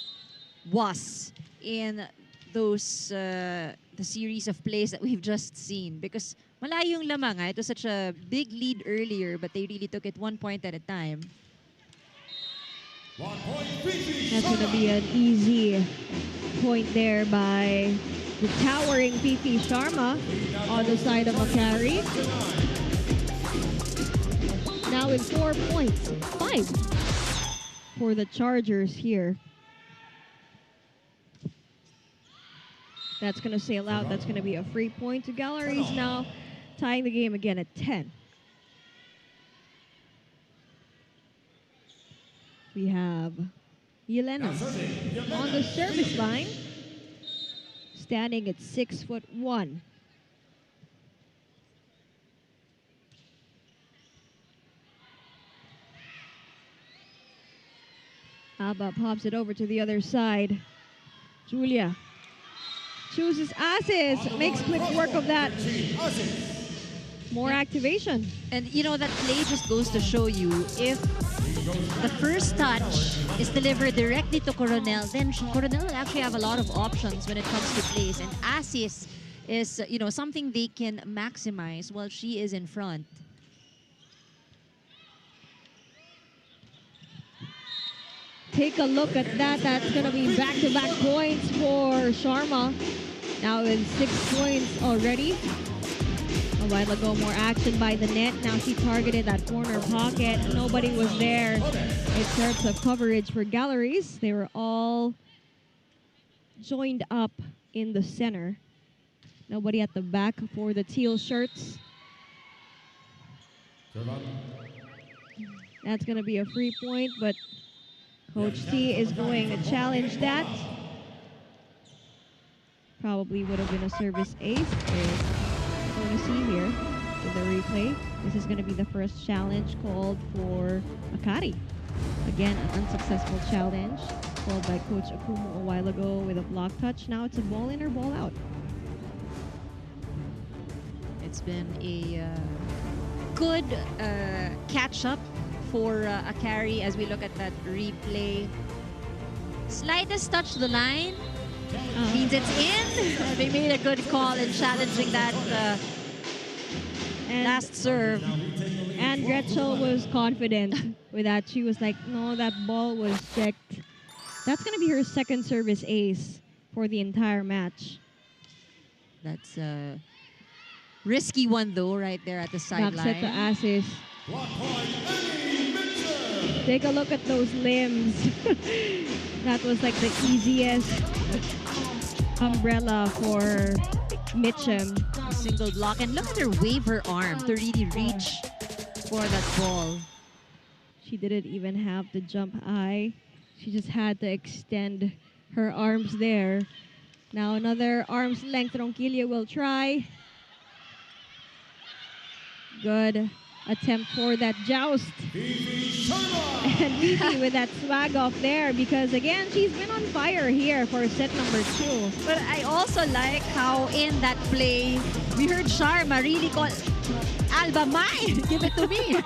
was in those the series of plays that we've just seen, because malayong lamang. It was such a big lead earlier, but they really took it 1 point at a time. That's going to be an easy point there by the towering PP Sharma on the side of Akari. Now with 4 points, 5 for the Chargers here. That's going to sail out. That's going to be a free point to Galleries now, tying the game again at 10. We have Yelena on the service line, standing at 6'1". Alba pops it over to the other side. Julia chooses Asis, makes quick work of that. More activation. And you know, that play just goes to show you, if the first touch is delivered directly to Coronel, then Coronel will actually have a lot of options when it comes to plays. And Asis is, you know, something they can maximize while she is in front. Take a look at that. That's going to be back-to-back points for Sharma. Now with 6 points already. A while ago, more action by the net. Now she targeted that corner pocket. Nobody was there in terms of coverage for Galleries. They were all joined up in the center. Nobody at the back for the teal shirts. That's going to be a free point, but Coach T is going to challenge that. Probably would have been a service ace. We're going to see here with the replay. This is going to be the first challenge called for Akari. Again, an unsuccessful challenge called by Coach Akumu a while ago with a block touch. Now it's a ball in or ball out. It's been a good catch-up for Akari as we look at that replay. Slightest touch the line means it's in. They made a good call in challenging that last serve. And Gretchel was confident with that. She was like, no, that ball was checked. That's going to be her second service ace for the entire match. That's a risky one, though, right there at the sideline. Back set to Asis. Take a look at those limbs. That was like the easiest umbrella for Mitchum. A single block. And look at her wave her arm to really reach for that ball. She didn't even have to jump high. She just had to extend her arms there. Now another arm's length. Ronquillo will try. Good attempt for that joust. And Vivi with that swag off there, because again, she's been on fire here for set number 2. But I also like how in that play, we heard Sharma really call, Alba, mine! Give it to me!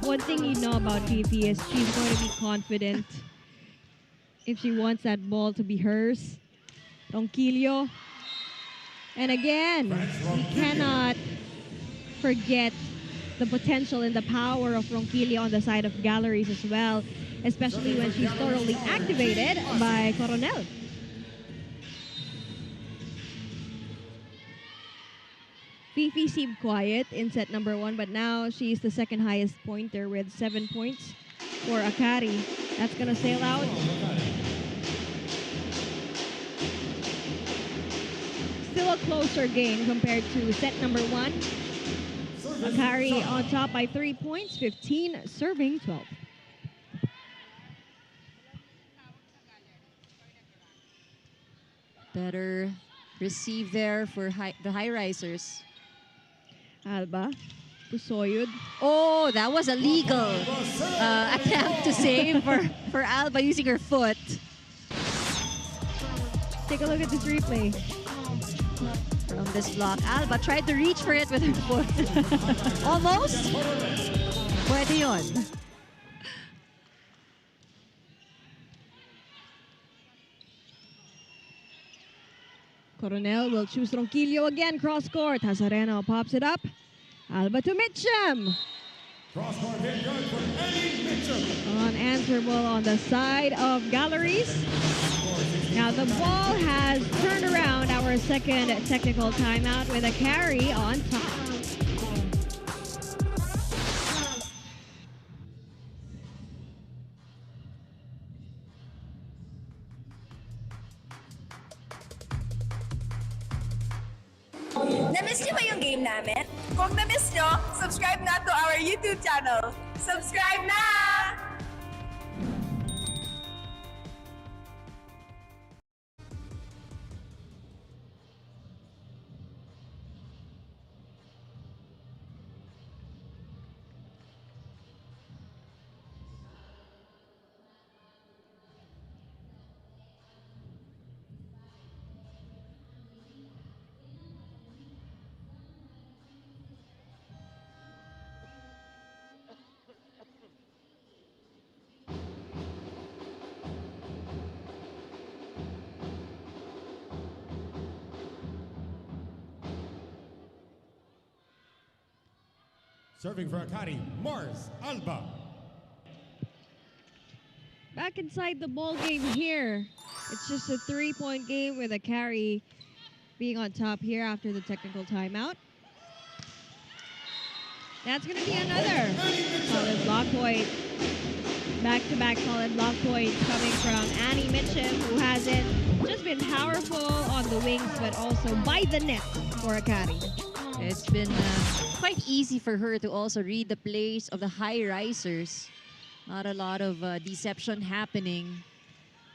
One thing you know about Vivi is she's going to be confident if she wants that ball to be hers. Ronquillo. And again, we cannot forget the potential and the power of Ronquillo on the side of Galleries as well, especially when she's thoroughly activated by Coronel. Fifi seemed quiet in set number 1, but now she's the second highest pointer with 7 points for Akari. That's gonna sail out. Still a closer game compared to set number 1. Akari on top by 3 points, 15 serving 12. Better receive there for the Highrisers. Alba, Pusoyud. Oh, that was a legal attempt to save for Alba using her foot. Take a look at this replay. From this block, Alba tried to reach for it with her foot. Almost. Pwede yun. Coronel will choose Ronquillo again, cross court. Hazareno pops it up. Alba to Mitchum. Cross court hit good for Annie Mitchum. Unanswerable on the side of Galleries. Now the ball has turned around, our second technical timeout with Akari on top. Na-miss niyo ba yung game namin? Kung na-miss niyo, subscribe na to our YouTube channel. Subscribe na! Serving for Akari, Mars Alba. Back inside the ball game here. It's just a 3-point game with Akari being on top here after the technical timeout. That's going to be another solid block point. Back-to-back solid block points coming from Annie Mitchum, who hasn't just been powerful on the wings, but also by the net for Akari. It's been quite easy for her to also read the plays of the Highrisers. Not a lot of deception happening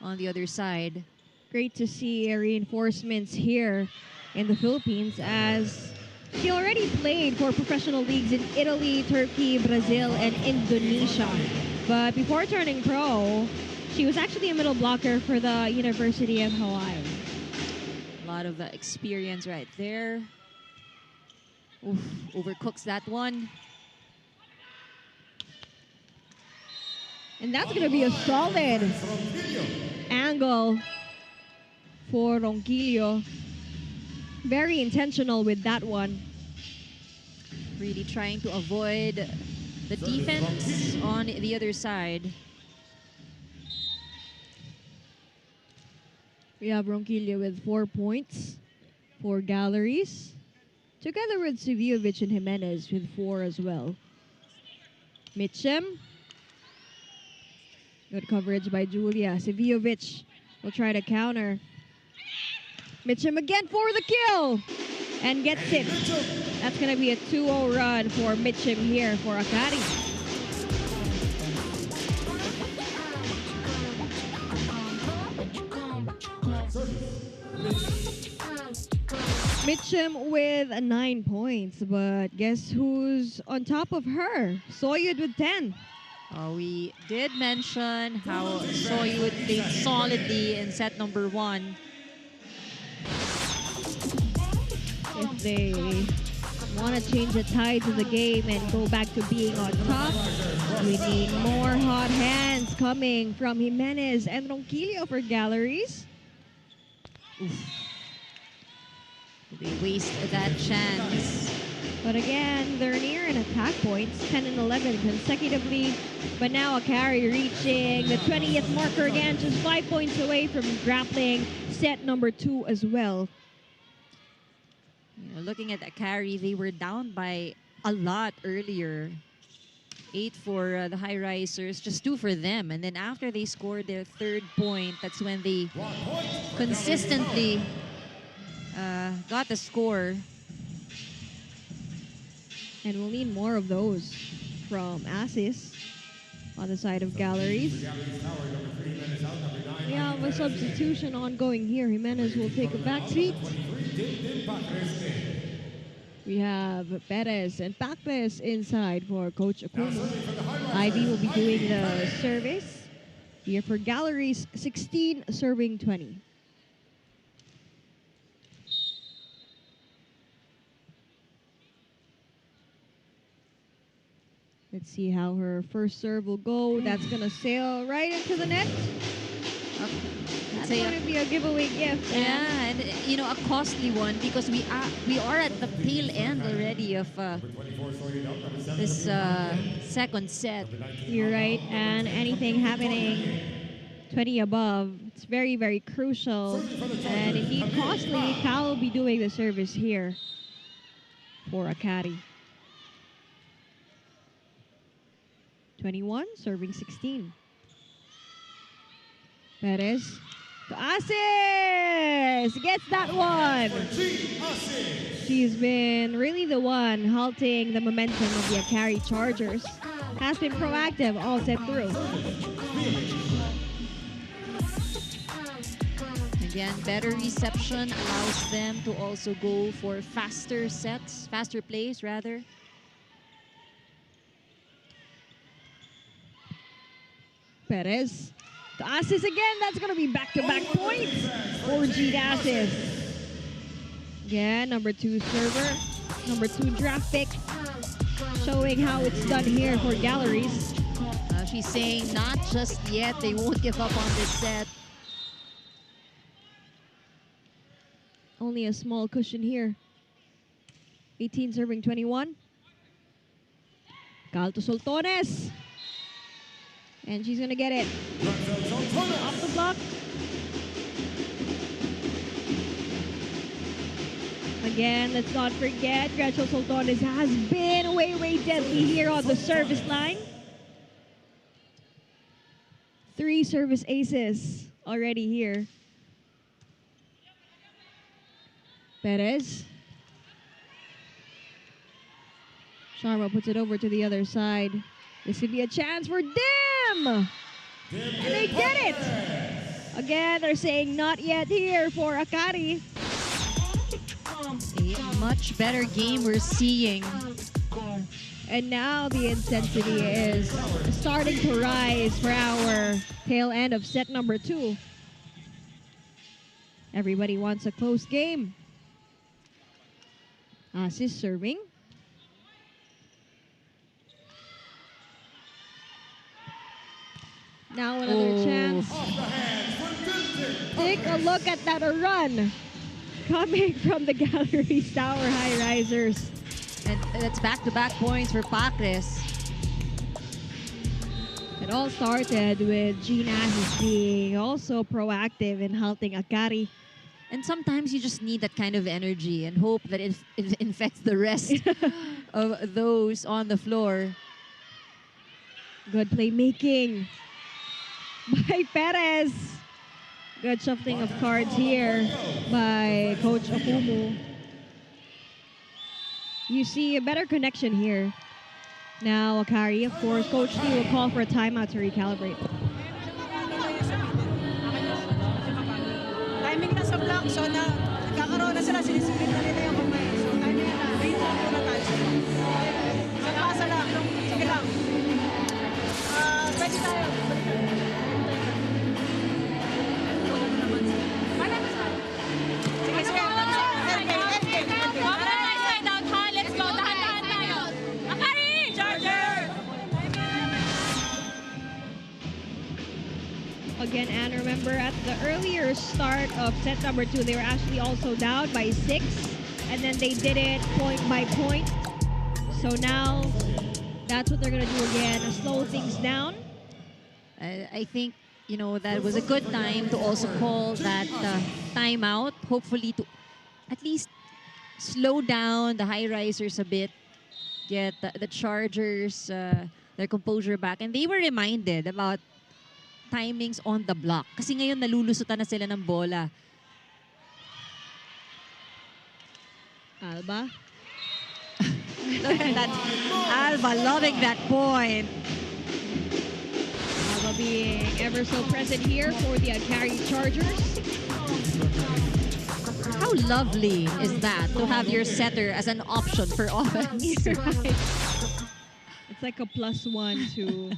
on the other side. Great to see reinforcements here in the Philippines, as she already played for professional leagues in Italy, Turkey, Brazil, and Indonesia. But before turning pro, she was actually a middle blocker for the University of Hawaii. A lot of experience right there. Oof, overcooks that one. And that's going to be a solid angle for Ronquillo. Very intentional with that one. Really trying to avoid the defense on the other side. We have Ronquillo with 4 points for Galleries, together with Seviovic and Jimenez with 4 as well. Mitchum. Good coverage by Julia. Seviovic will try to counter. Mitchum again for the kill and gets it. That's going to be a 2-0 run for Mitchum here for Akari. Mitchum with 9 points, but guess who's on top of her? Soyud with 10. We did mention how Soyud played solidly in set number 1. If they want to change the tide of the game and go back to being on top, we need more hot hands coming from Jimenez and Ronquillo for Galleries. Oof. They waste that chance. But again, they're near an attack points, 10 and 11 consecutively. But now Akari reaching the 20th marker again, just 5 points away from grappling set number 2 as well. You know, looking at Akari, they were down by a lot earlier. 8 for the Highrisers, just 2 for them. And then after they scored their 3rd point, that's when they consistently got the score. And we'll need more of those from Asis on the side of Galleries. We have a substitution ongoing here. Jimenez will take a back seat. We have Perez and Pacles inside for Coach Akumu. Ivy will be doing the service. Here for Galleries, 16 serving 20. Let's see how her first serve will go. That's going to sail right into the net. That's going to be a giveaway gift. Yeah, and you know, a costly one because we are at the tail end already of this second set. You're right, and anything happening 20 above, it's very, very crucial and indeed costly. Cal will be doing the service here for Akari. 21, serving 16. Perez to Asis! Gets that one! She's been really the one halting the momentum of the Akari Chargers. Has been proactive all set through. Again, better reception allows them to also go for faster sets, faster plays rather. Perez to Asis again. That's going to be back-to-back points for Gene Asis. Again, number 2 server, number 2 draft pick, showing how it's done here for Galleries. She's saying not just yet. They won't give up on this set. Only a small cushion here. 18 serving 21. Cal to Soltones. And she's going to get it. Off the block. Again, let's not forget, Gretchen Soltones has been way deadly here on the service line. 3 service aces already here. Perez. Sharma puts it over to the other side. This could be a chance for Dim! And they get it! Again, they're saying not yet here for Akari. A much better game we're seeing. And now the intensity is starting to rise for our tail end of set number 2. Everybody wants a close game. Asis serving. Now another chance. Take a look at that run coming from the Galeries Tower Highrisers. And that's back-to-back points for Pacres. It all started with Gene Asis being also proactive in halting Akari. And sometimes you just need that kind of energy and hope that it infects the rest of those on the floor. Good playmaking by Perez. Good shuffling of cards here by Coach Akumu. You see a better connection here. Now Akari, of course, Coach Lee will call for a timeout to recalibrate. Timing na sa block, so nagkakaroon na sila, sinisilip na nila yung kamay. So timing na, rebound muna tayo sa block. Sa kasa lang, sige lang. Pwede tayo. Sige, sige. Let's go. Dahan-dahan tayo. Akari! Charger! Again, and remember at the earlier start of set number 2, they were actually also down by 6. And then they did it point by point. So now, that's what they're gonna do again, slow things down. I think, that was a good time to also call that timeout. Hopefully to at least slow down the high risers a bit, get the Chargers their composure back. And they were reminded about timings on the block. Kasi ngayon nalulusutan na sila ng bola. Alba. Look at that. Alba loving that point. Alba being ever so present here for the Akari Chargers. How lovely is that to have your setter as an option for offense? Right. It's like a +1 to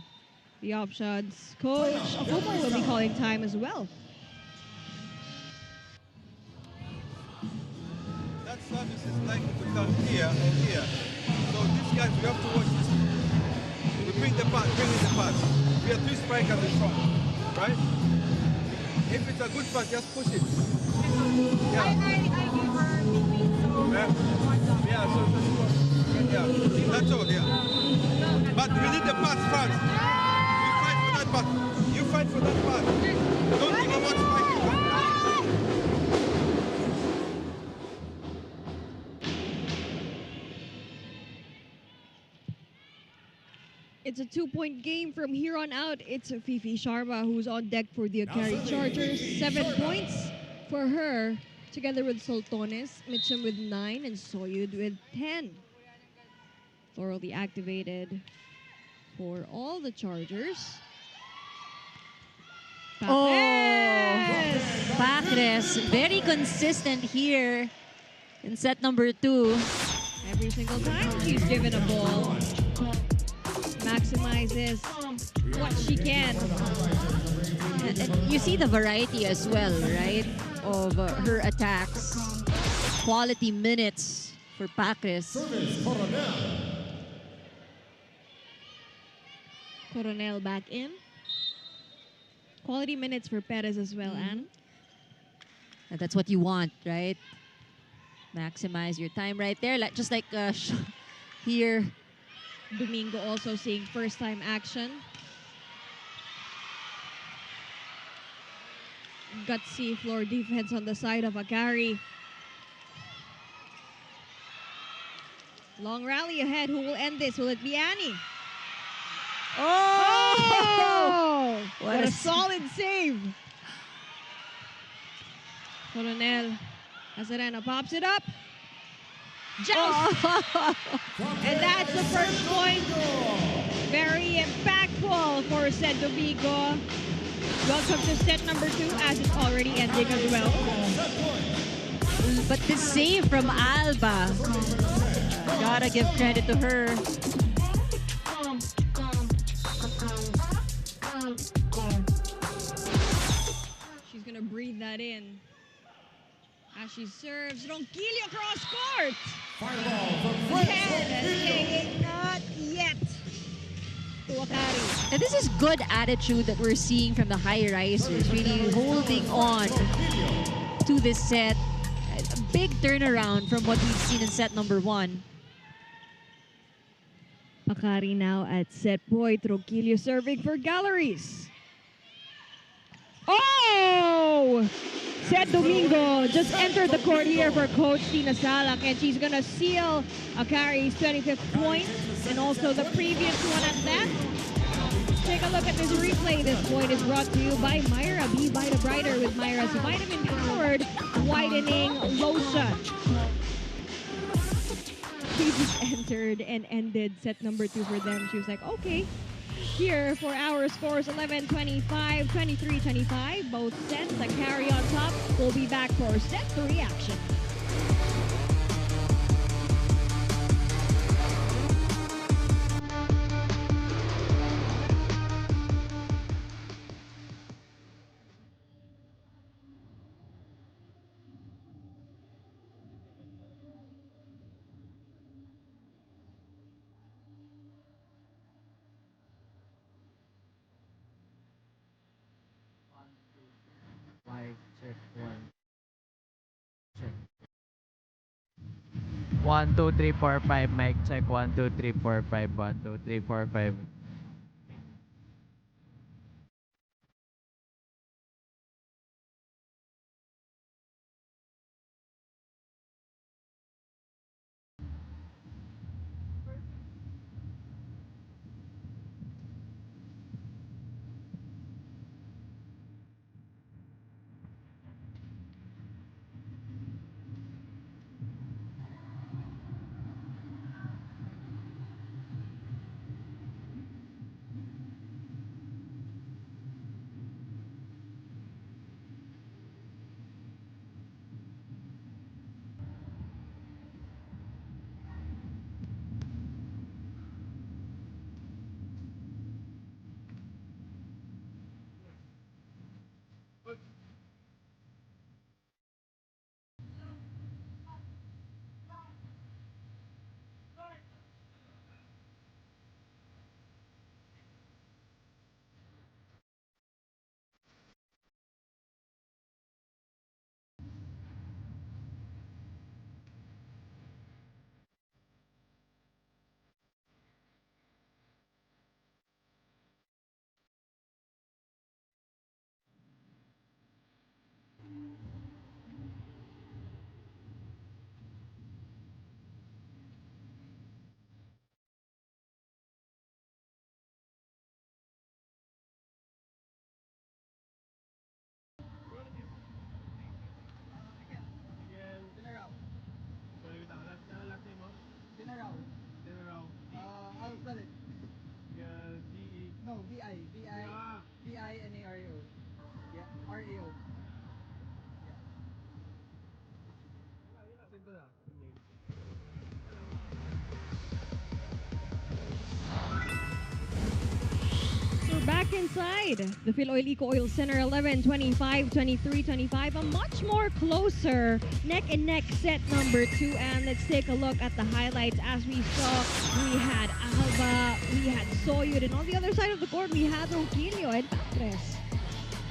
the options. Coach Akumo will be calling time as well. That service is likely to come here or here. So these guys, we have to watch this. We bring in the pass. We have 3 strikers in front, right? If it's a good pass, just push it. Yeah. I gave her between, so Yeah, so that's what. Yeah, that's all, yeah. But we need the pass first. We fight for that pass. You fight for that pass. Don't think about spiking. It's a 2-point game from here on out. It's Fifi Sharma who's on deck for the Akari Chargers. 7 points for her, together with Soltones, Mitchum with 9, and Soyud with 10. Thoroughly activated for all the Chargers. Pacres, very consistent here in set number 2. Every single time she's given a ball, maximizes what she can. And you see the variety as well, right, of her attacks. Quality minutes for Pacres. Coronel back in. Quality minutes for Perez as well, Anne. And that's what you want, right? Maximize your time right there. Just like here. Domingo also seeing first-time action. Gutsy floor defense on the side of Akari. Long rally ahead. Who will end this? Will it be Annie? Oh! What a solid save. Coronel Azarena pops it up. Joust! And that's the first point. Very impactful for Set Domingo. Welcome to set number 2 as it's already ending as well. But the save from Alba, gotta give credit to her. She's gonna breathe that in as she serves. Ronquillo cross court. And not yet to Akari. And this is good attitude that we're seeing from the high risers, really holding on to this set. A big turnaround from what we've seen in set number 1. Akari now at set point. Ronquillo serving for Galeries. Oh! Set Domingo just entered the court here for Coach Tina Salak, and she's gonna seal Akari's 25th point and also the previous one at that. Take a look at this replay. This point is brought to you by Myra. Be Vita Brighter with Myra's vitamin-powered whitening lotion. She just entered and ended set number 2 for them. She was like, okay. Here for our scores, 11-25, 23-25. Both sets, Akari on top. We'll be back for set 3 action. Check 1. 1, 2, 3, 4, 5. Mic check. 1, 2, 3, 4, 5. 1, 2, 3, 4, 5. No, VI-NARAO. Yeah, RAO. We're back inside the Philoil Eco Oil Center, 11, 25, 23, 25. A much more closer neck and neck set number 2. And let's take a look at the highlights. As we saw, we had Alba, we had Soyud, and on the other side of the court, we had Ronquillo and Patres.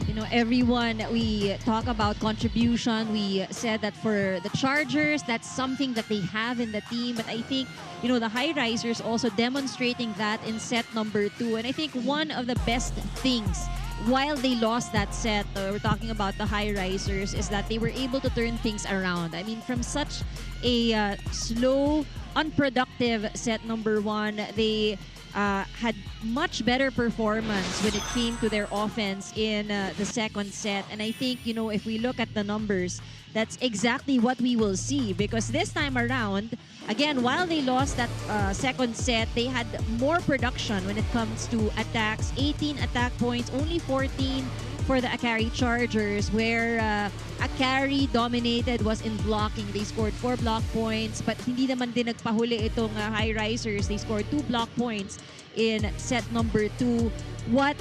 You know, everyone, we talk about contribution. We said that for the Chargers, that's something that they have in the team. But I think, you know, the Highrisers also demonstrating that in set number 2. And I think one of the best things while they lost that set, we're talking about the Highrisers, is that they were able to turn things around. I mean, from such a slow, unproductive set number 1, they had much better performance when it came to their offense in the second set. And I think, you know, if we look at the numbers, that's exactly what we will see. Because this time around, again, while they lost that second set, they had more production when it comes to attacks. 18 attack points, only 14 for the Akari Chargers, where Akari dominated was in blocking. They scored 4 block points, but hindi naman din nagpahuli itong Highrisers. They scored 2 block points in set number 2. What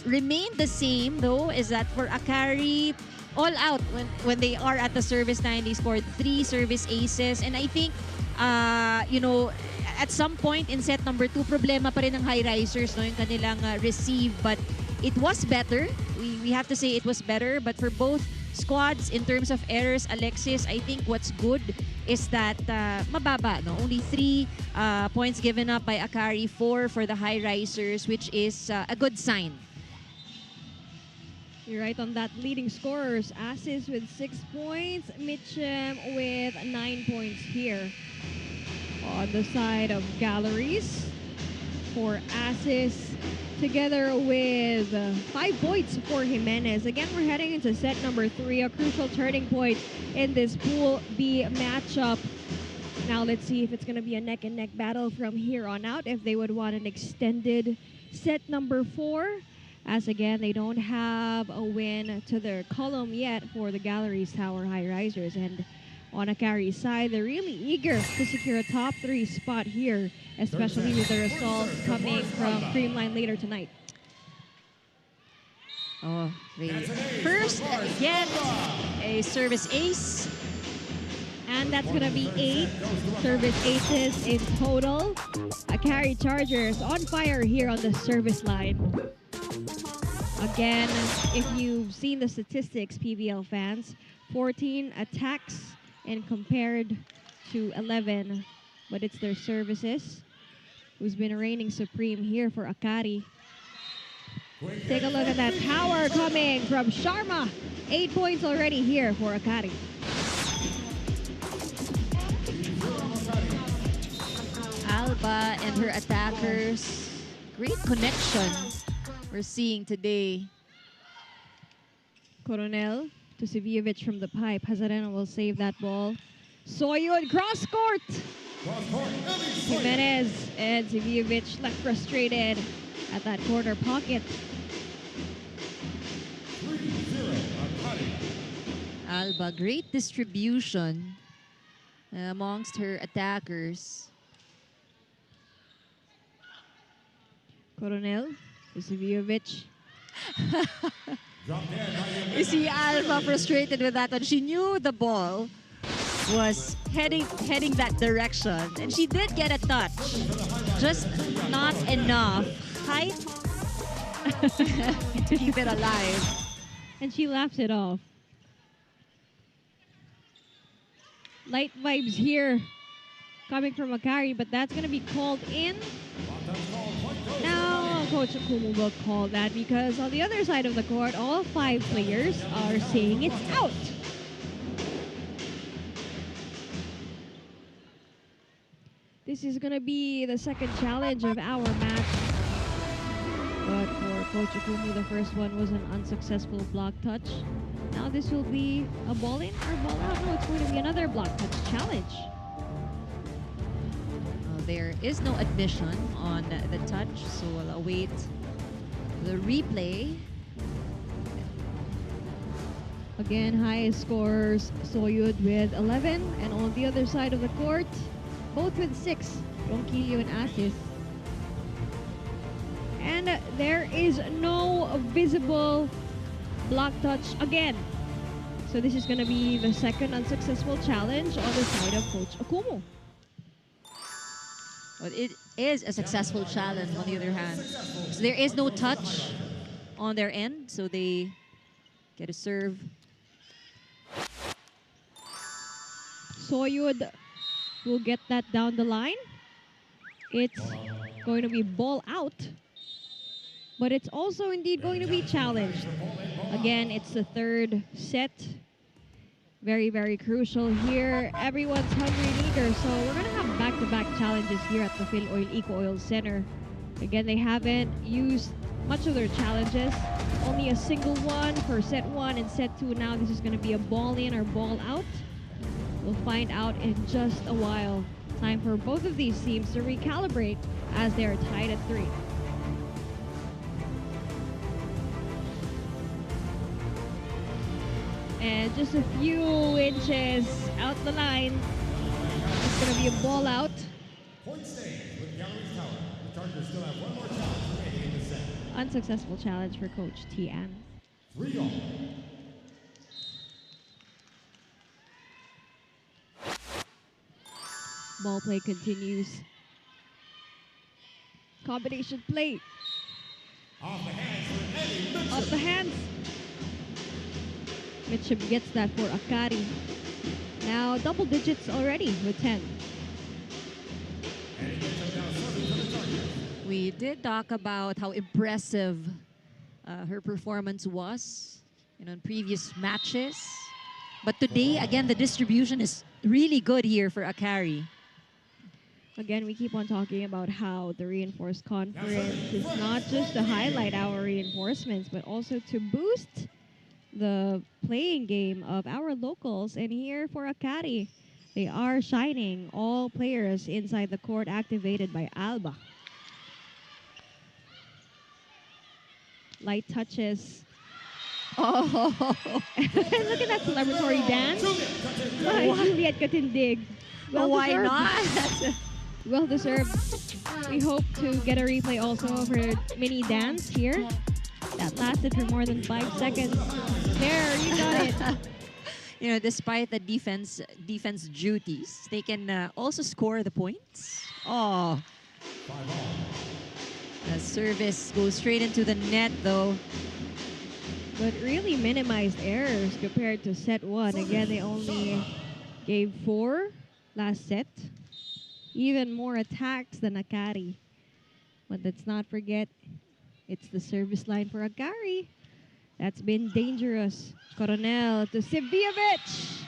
remained the same, though, is that for Akari, all out when they are at the service line, they scored 3 service aces. And I think, you know, at some point in set number 2, problema pa rin ng Highrisers, no, yung kanilang receive. But it was better. We have to say it was better. But for both squads, in terms of errors, Alexis, I think what's good is that mababa. No? Only 3 points given up by Akari, 4 for the Highrisers, which is a good sign. You're right on that. Leading scorers, Asis with 6 points, Mitchum with 9 points here. On the side of Galleries, for Asis, together with 5 points for Jimenez. Again, we're heading into set number 3, a crucial turning point in this Pool B matchup. Now let's see if it's going to be a neck-and-neck battle from here on out, if they would want an extended set number 4. As again, they don't have a win to their column yet for the Galeries Tower Highrisers. And on Akari's side, they're really eager to secure a top 3 spot here, especially with the results coming from Creamline later tonight. Oh, they first get a service ace. And that's going to be 8 service aces in total. Akari Chargers on fire here on the service line. Again, if you've seen the statistics, PVL fans, 14 attacks and compared to 11. But it's their services who's been reigning supreme here for Akari. Take a look at that power coming from Sharma. 8 points already here for Akari. Alba and her attackers. Great connection we're seeing today. Coronel to Sivijevic from the pipe. Hazarena will save that ball. Soyud cross court. Jimenez and Sivijevic left frustrated at that corner pocket. Alba, great distribution amongst her attackers. Coronel to Sivijevic. You see Alba frustrated with that one. She knew the ball was heading that direction, and she did get a touch, just not enough height to keep it alive. And she laughs it off. Light vibes here coming from Akari, but that's going to be called in. Now, Coach Akumu will call that because on the other side of the court, all 5 players are saying it's out. This is going to be the second challenge of our match. But for Coach Akumu, the first one was an unsuccessful block touch. Now this will be a ball in or ball out. No, it's going to be another block touch challenge. There is no admission on the touch, so we'll await the replay. Again, highest scores, Soyud with 11. And on the other side of the court, both with 6, Ronquillo and Asis. And there is no visible block touch again. So this is going to be the second unsuccessful challenge on the side of Coach Akumu. Well, it is a successful challenge on the other hand. So there is no touch on their end, so they get a serve. Soyud will get that down the line. It's going to be ball out, but it's also indeed going to be challenged. Again, it's the third set. Very, very crucial here. Everyone's hungry and eager, so we're going to have back-to-back challenges here at the PhilOil Eco Oil Center. Again, they haven't used much of their challenges. Only a single one for set 1 and set 2. Now this is going to be a ball in or ball out. We'll find out in just a while. Time for both of these teams to recalibrate as they are tied at 3. And just a few inches out the line. It's going to be a ball out. Point stay with Galeries Tower. The Chargers still have one more challenge remaining in the set. Unsuccessful challenge for Coach Tian. 3-all. Ball play continues. Combination play. Off the hands for Eddie Mitchell. Off the hands. Mitchell gets that for Akari. Now double digits already with 10. We did talk about how impressive her performance was in previous matches. But today, again, the distribution is really good here for Akari. Again, we keep on talking about how the reinforced conference is not just to highlight our reinforcements, but also to boost the playing game of our locals. And here for Akari, they are shining. All players inside the court activated by Alba. Light touches. Oh, look at that celebratory dance by Juliet Katindig. Well why deserved. not? Well deserved. We hope to get a replay also of her mini dance here. That lasted for more than 5 seconds. There, you got it. Despite the defense duties, they can also score the points. Oh. The service goes straight into the net, though. But really minimized errors compared to set 1. Again, they only gave 4 last set. Even more attacks than Akari. But let's not forget, it's the service line for Akari. That's been dangerous. Coronel to Sivijevic.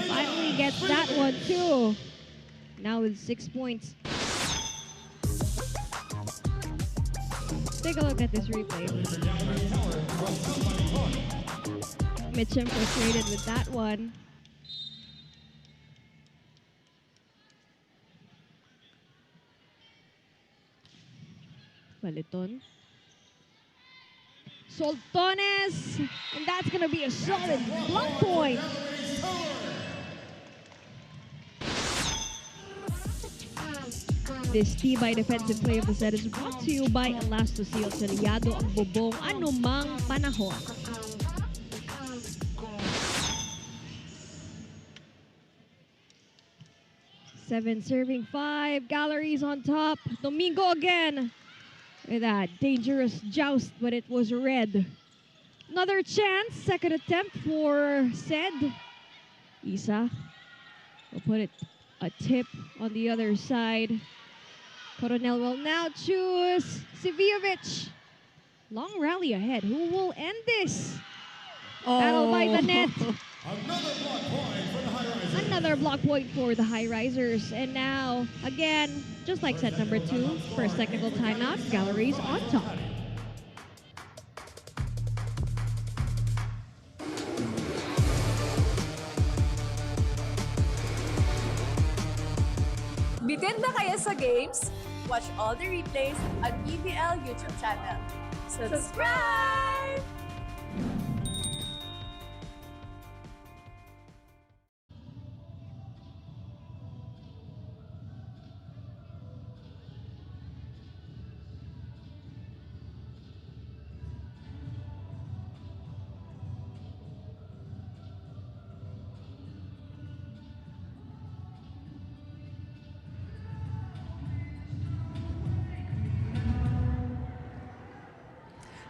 Finally gets that one too. Now with 6 points. Take a look at this replay. Mitchum frustrated with that one. Baliton. Soltones! And that's gonna be a solid block point. This Tibay defensive play of the set is brought to you by Elastoseal. Selyado ang bubong anumang panahon. Seven serving 5. Galleries on top. Domingo again. With that dangerous joust, but it was red. Another chance. Second attempt for Sed. Isa will put it a tip on the other side. Coronel will now choose Sivijevic. Long rally ahead. Who will end this? Battle by the net. Another block point for the Highrisers. And now, again, just like set number 2, first technical timeout, Galleries on top. Bitin na kaya sa games? Watch all the replays on PVL YouTube channel. Subscribe!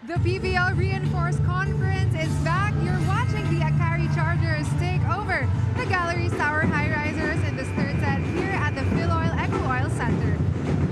The PVL Reinforced Conference is back. You're watching the Akari Chargers take over the Galeries Tower Highrisers in this third set here at the Phil Oil Eco Oil Center.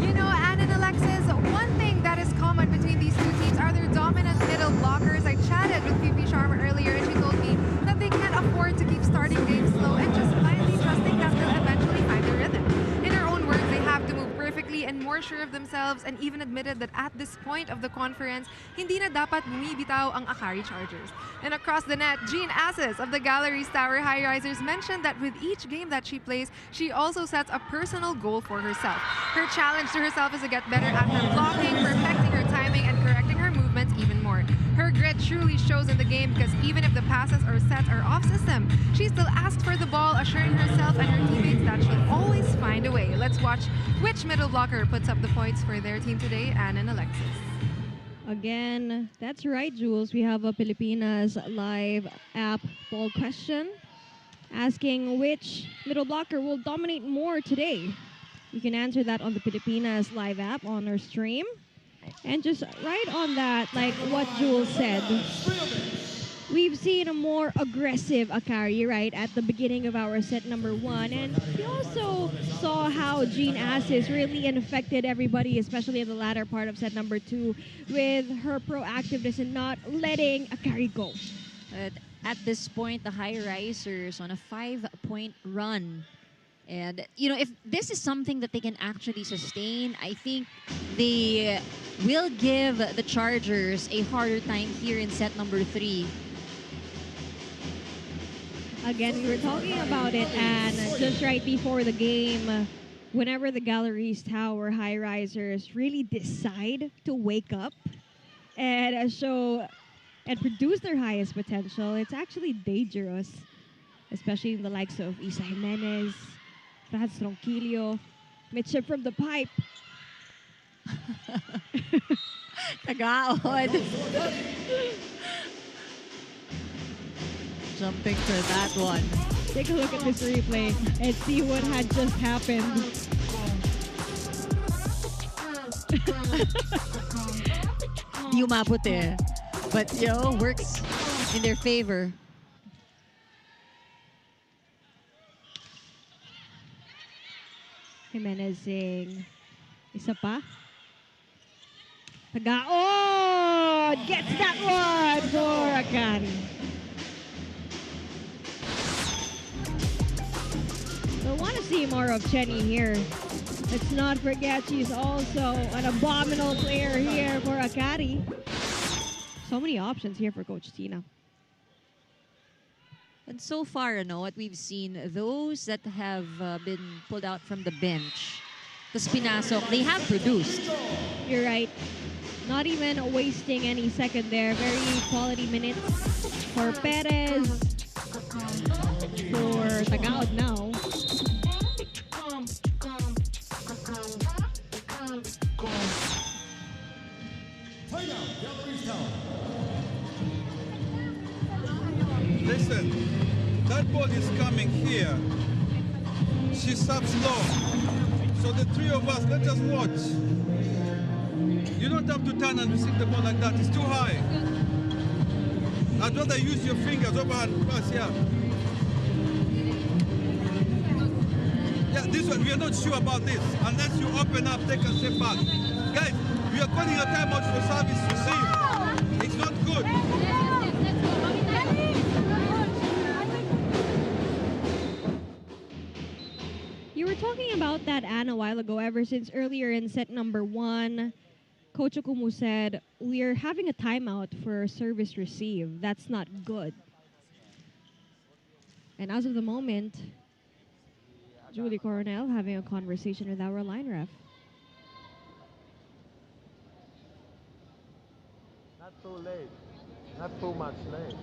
You know, Ann and Alexis, one thing that is common between these two teams are their dominant middle blockers. I chatted with PP Sharma earlier and she told me that they can't afford to keep starting games slow and just blindly trusting that they'll eventually find their rhythm. In her own words, they have to move perfectly and more sure of themselves, and even admitted that at this point of the conference, hindi na dapat bumibitaw ang Akari Chargers. And across the net, Jean Assis of the Galeries Tower Highrisers mentioned that with each game that she plays, she also sets a personal goal for herself. Her challenge to herself is to get better at her blocking, perfecting her timing, and correcting her movements even more. Her grit truly shows in the game because even if the passes or sets are off system, she still asks for the ball, assuring herself and her teammates that she'll always find a way. Let's watch which middle blocker puts up the points for their team today, Ann and Alexis. Again, that's right, Jules. We have a Pilipinas live app poll question asking which middle blocker will dominate more today. You can answer that on the Pilipinas live app on our stream. And just right on that, like what Jules said, we've seen a more aggressive Akari, right, at the beginning of our set number 1. And we also saw how Jean Assis really infected everybody, especially in the latter part of set number 2, with her proactiveness and not letting Akari go. At this point, the Highrisers on a 5-point run. And, you know, if this is something that they can actually sustain, I think they will give the Chargers a harder time here in set number 3. Again, we were talking about it, and just right before the game, whenever the Galeries Tower Highrisers really decide to wake up and show and produce their highest potential, it's actually dangerous, especially in the likes of Isa Jimenez, Franz Ronquillo, Mitchum from the pipe. Tagaod. Jumping for that one. Take a look at this replay and see what had just happened. Di umabot eh. But, you know, works in their favor. Jimenez saying, isa pa. Tagaon! Gets that one for Akari. So I want to see more of Chenny here. Let's not forget she's also an abominable player here for Akari. So many options here for Coach Tina. And so far, what we've seen, those that have been pulled out from the bench, the Spinasok, they have produced. You're right. Not even wasting any second there. Very quality minutes for Perez. For Tagaod now. Listen, that ball is coming here. She stops low. So the three of us, let us watch. You don't have to turn and receive the ball like that. It's too high. I'd rather use your fingers overhand pass, yeah. Yeah, this one, we are not sure about this. Unless you open up, take a step back. Guys, we are calling a timeout for service receive. It's not good. You were talking about that, Anne, a while ago, ever since earlier in set number 1. Coach Okumu said, we're having a timeout for service receive. That's not good. And as of the moment, Julie Coronel having a conversation with our line ref. Not too late. Not too much late.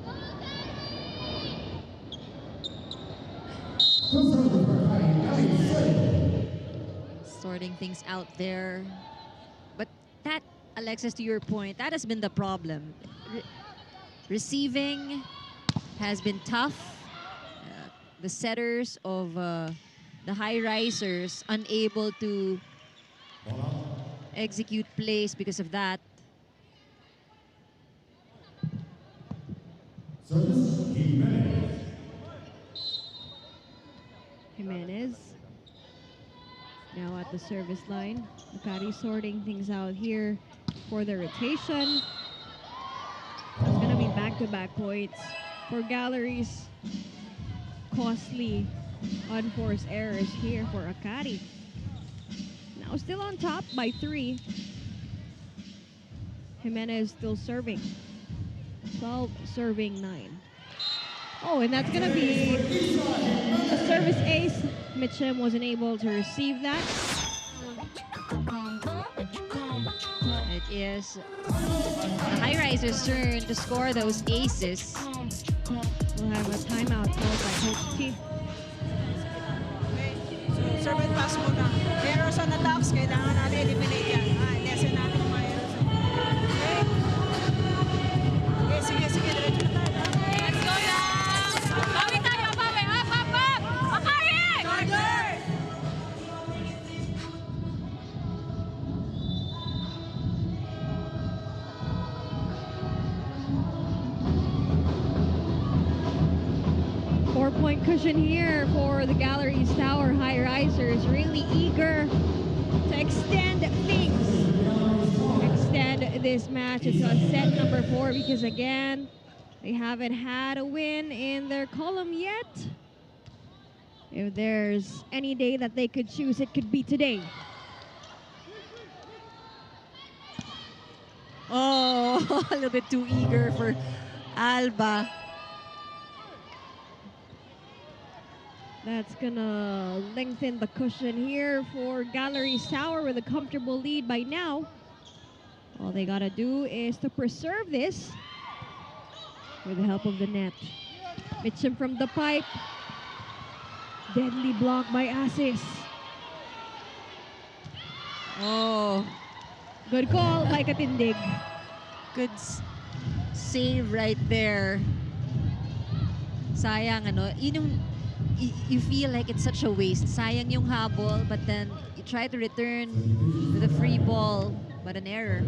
Sorting things out there. But that, Alexis, to your point, that has been the problem. Receiving has been tough. The setters of the Highrisers unable to execute plays because of that. Jimenez now at the service line. Akari sorting things out here for the rotation. It's going to be back-to-back points for Galleries. Costly unforced errors here for Akari. Now still on top by 3. Jimenez still serving. 12 serving 9. Oh, and that's going to be a service ace. Mitchum wasn't able to receive that. It is the Highrisers' turn to score those aces. We'll have a timeout called by Coach T. So, serve and pass muna. Errors on attacks, kailangan natin eliminate yan. Lesson natin yung mga errors. Okay, sige, diretso na tayo. Let's go lang! Bawi tayo, bawi! Up! Akari! Charger! 4-point cushion here for the Galeries Tower Highrisers. Really eager to extend things. Extend this match into set number 4 because again, they haven't had a win in their column yet. If there's any day that they could choose, it could be today. Oh, a little bit too eager for Alba. That's gonna lengthen the cushion here for Galeries Tower with a comfortable lead by now. All they gotta do is to preserve this with the help of the net. Mitchum from the pipe. Deadly block by Asis. Oh. Good call by Katindig. Good save right there. Sayang, yun yung you feel like it's such a waste. Sayang yung habol, but then you try to return with a free ball, but an error.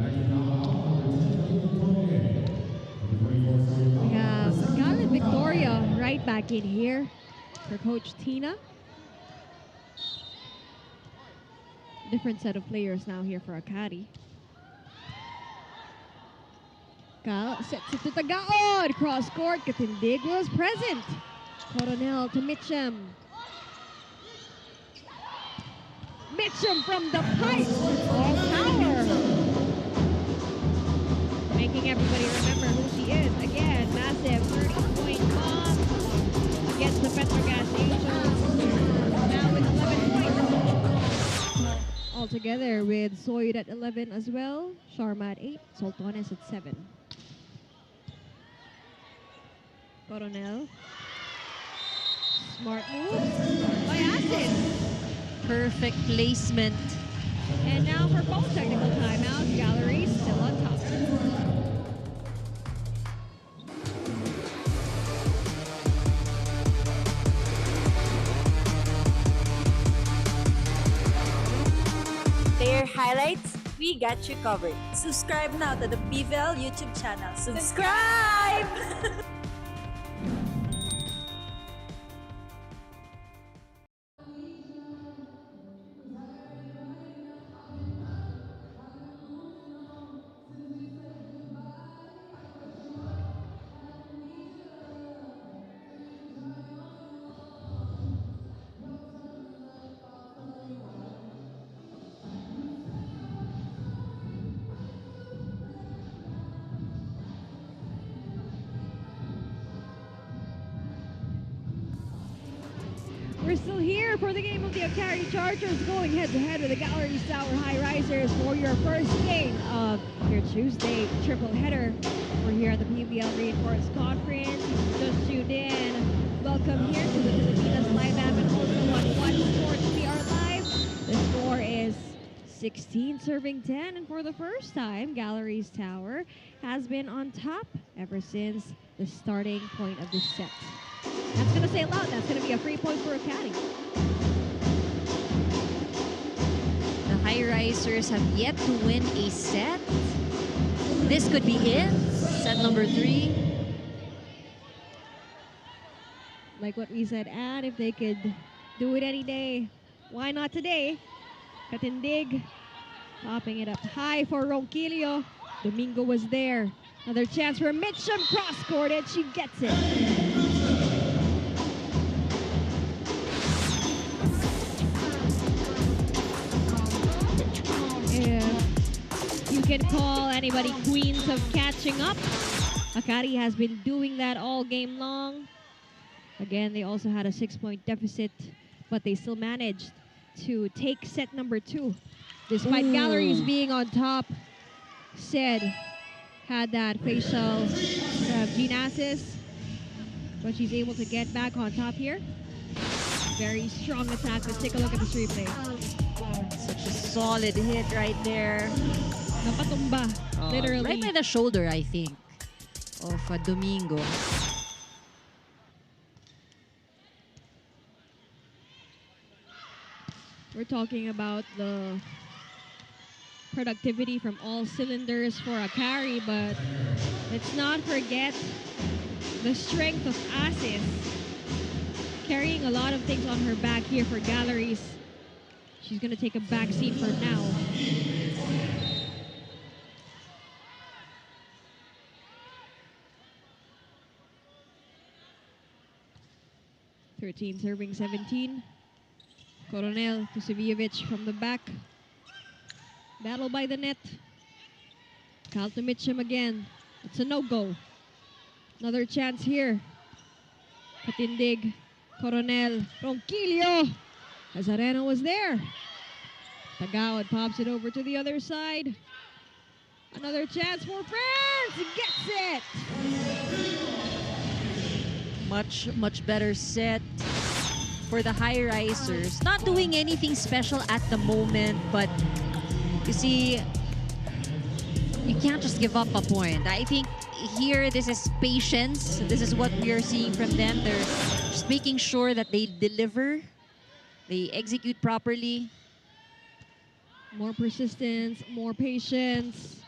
We have Scarlett Victoria right back in here for Coach Tina. different set of players now here for Akari. Cal sets it to Tagaod. Cross court. Katindig was present. Coronel to Mitchum. Mitchum from the pipe. All power. Making everybody remember who she is. Again, massive 30-point bomb against the Petrogas Angels. Now with 11 points. All together with Soyd at 11 as well. Sharma at 8. Soltones at 7. Coronel. Smart move by Asis. Perfect placement. And now for both technical timeouts, Galleries still on top. Player highlights, we got you covered. Subscribe now to the PVL YouTube channel. Subscribe! We're still here for the game of the Akari Chargers going head-to-head with the Galeries Tower Highrisers for your first game of your Tuesday triple header. We're here at the PVL Reinforced Conference. You just tuned in. Welcome here to the Filipinas Live app and also on One Sports PR Live. The score is 16 serving 10, and for the first time, Galeries Tower has been on top ever since the starting point of this set. That's going to say a lot. That's going to be a free point for Akari. The Highrisers have yet to win a set. This could be it. Set number 3. Like what we said, and if they could do it any day, why not today? Katindig popping it up high for Ronquillo. Domingo was there. Another chance for Mitchum, cross-courted. She gets it. You can call anybody queens of catching up. Akari has been doing that all game long. Again, they also had a 6-point deficit, but they still managed to take set number 2. Despite Galleries being on top, Said had that facial gymnasis, but she's able to get back on top here. Very strong attack. Let's take a look at this replay. Such a solid hit right there. Napatumba, literally. Right by the shoulder, I think, of Domingo. We're talking about the productivity from all cylinders for Akari, but let's not forget the strength of Asis, carrying a lot of things on her back here for Galleries. She's going to take a back seat for now. (13 serving 17). Coronel to Sivijevic from the back. Battle by the net. Cal to Mitchum again. It's a no-go. Another chance here. Katindig, Coronel, Ronquillo. Azareno was there. Tagaod pops it over to the other side. Another chance for France. Gets it. Much better set for the Highrisers. Not doing anything special at the moment, but you see, you can't just give up a point. I think here, this is patience. This is what we are seeing from them. They're just making sure that they deliver, they execute properly. More persistence, more patience.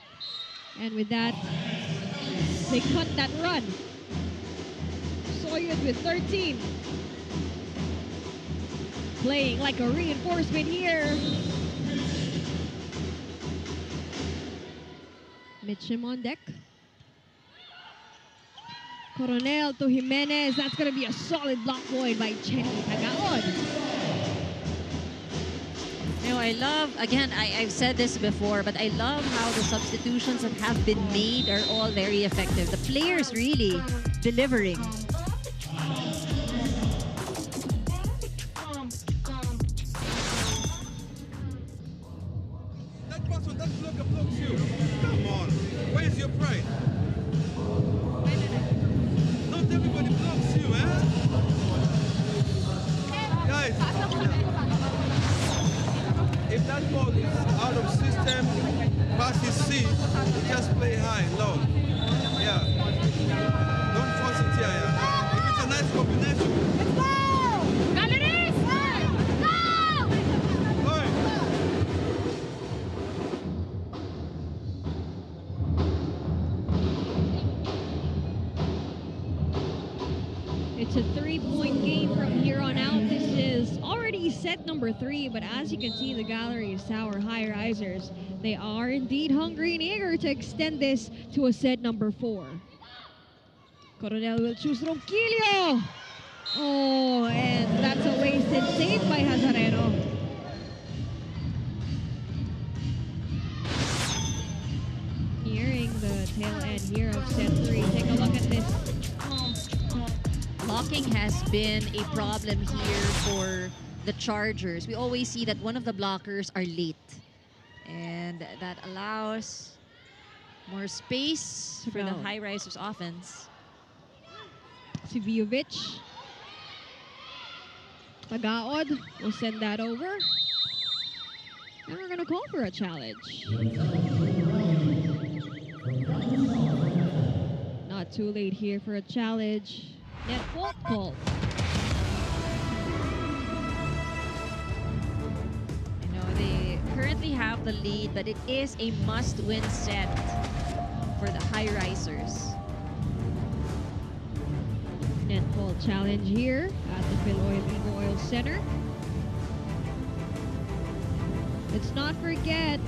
And with that, they cut that run. Soyuz with 13. Playing like a reinforcement here. Mitchum on deck. Coronel to Jimenez. That's going to be a solid block void by Chenny Tagaod. You know, I love, again, I've said this before, but I love how the substitutions that have been made are all very effective. The players really delivering. That person, that blocker blocks you. Come on. Where's your pride? Not everybody blocks you, eh? Guys, if that ball is out of system, pass is C, just play high, low. Yeah. Don't force it here, yeah. If it's a nice combination. Let's go! Galeries! Go! Oi. It's a 3-point game from here on out. This is already set number 3, but as you can see, the Galeries Tower Highrisers, they are indeed hungry and eager to extend this to a set number 4. Coronel will choose Ronquillo. Oh, and that's a wasted save by Hazareno. Nearing the tail end here of set 3. Take a look at this. Blocking has been a problem here for the Chargers. We always see that one of the blockers are late. And that allows more space for the Highrisers offense. Sivijovic. Tagaod will send that over. And we're going to call for a challenge. Not too late here for a challenge. Net fault call. You know, they currently have the lead, but it is a must-win set for the Highrisers. Net fault challenge here at the Philoil Oil Center. Let's not forget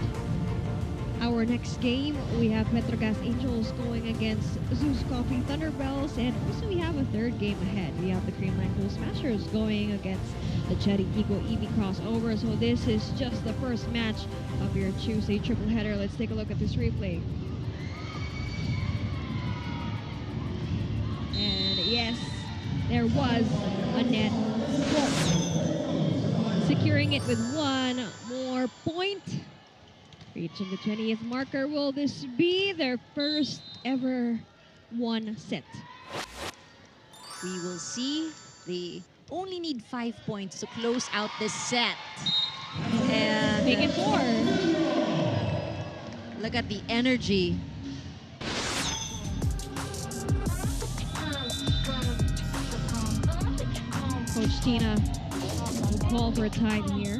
our next game. We have Petrogas Angels going against Zeus Coffee Thunderbells, and also we have a third game ahead. We have the Creamline Cool Smashers going against the Cherry Eagle EV crossover. So this is just the first match of your Tuesday triple header. Let's take a look at this replay. And yes, there was a net fault. Securing it with one more point. Reaching the 20th marker, will this be their first ever one set? We will see. They only need 5 points to close out this set. And make it 4. Look at the energy. Coach Tina will call for a time here.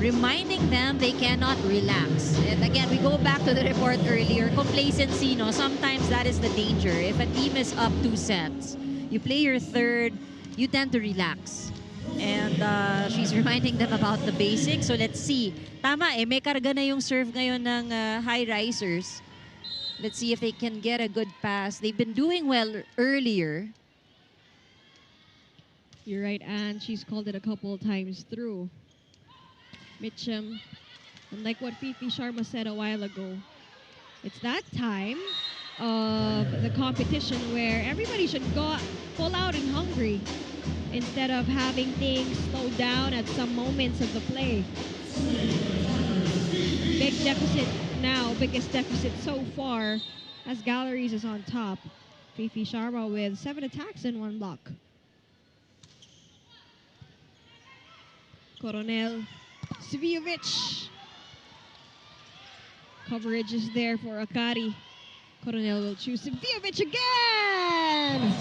Reminding them they cannot relax. And again, we go back to the report earlier. Complacency, no? Sometimes that is the danger. If a team is up 2 sets, you play your third, you tend to relax. And she's reminding them about the basics. So let's see. Tama eh, may karga na yung serve ngayon ng Highrisers. Let's see if they can get a good pass. They've been doing well earlier. You're right, Anne. She's called it a couple of times through. Mitchum, and like what Fifi Sharma said a while ago, it's that time of the competition where everybody should go full out and hungry instead of having things slow down at some moments of the play. Big deficit now, biggest deficit so far, as Galeries is on top. Fifi Sharma with 7 attacks and 1 block. Coronel Svijovic. Coverage is there for Akari. Coronel will choose Svijovic again!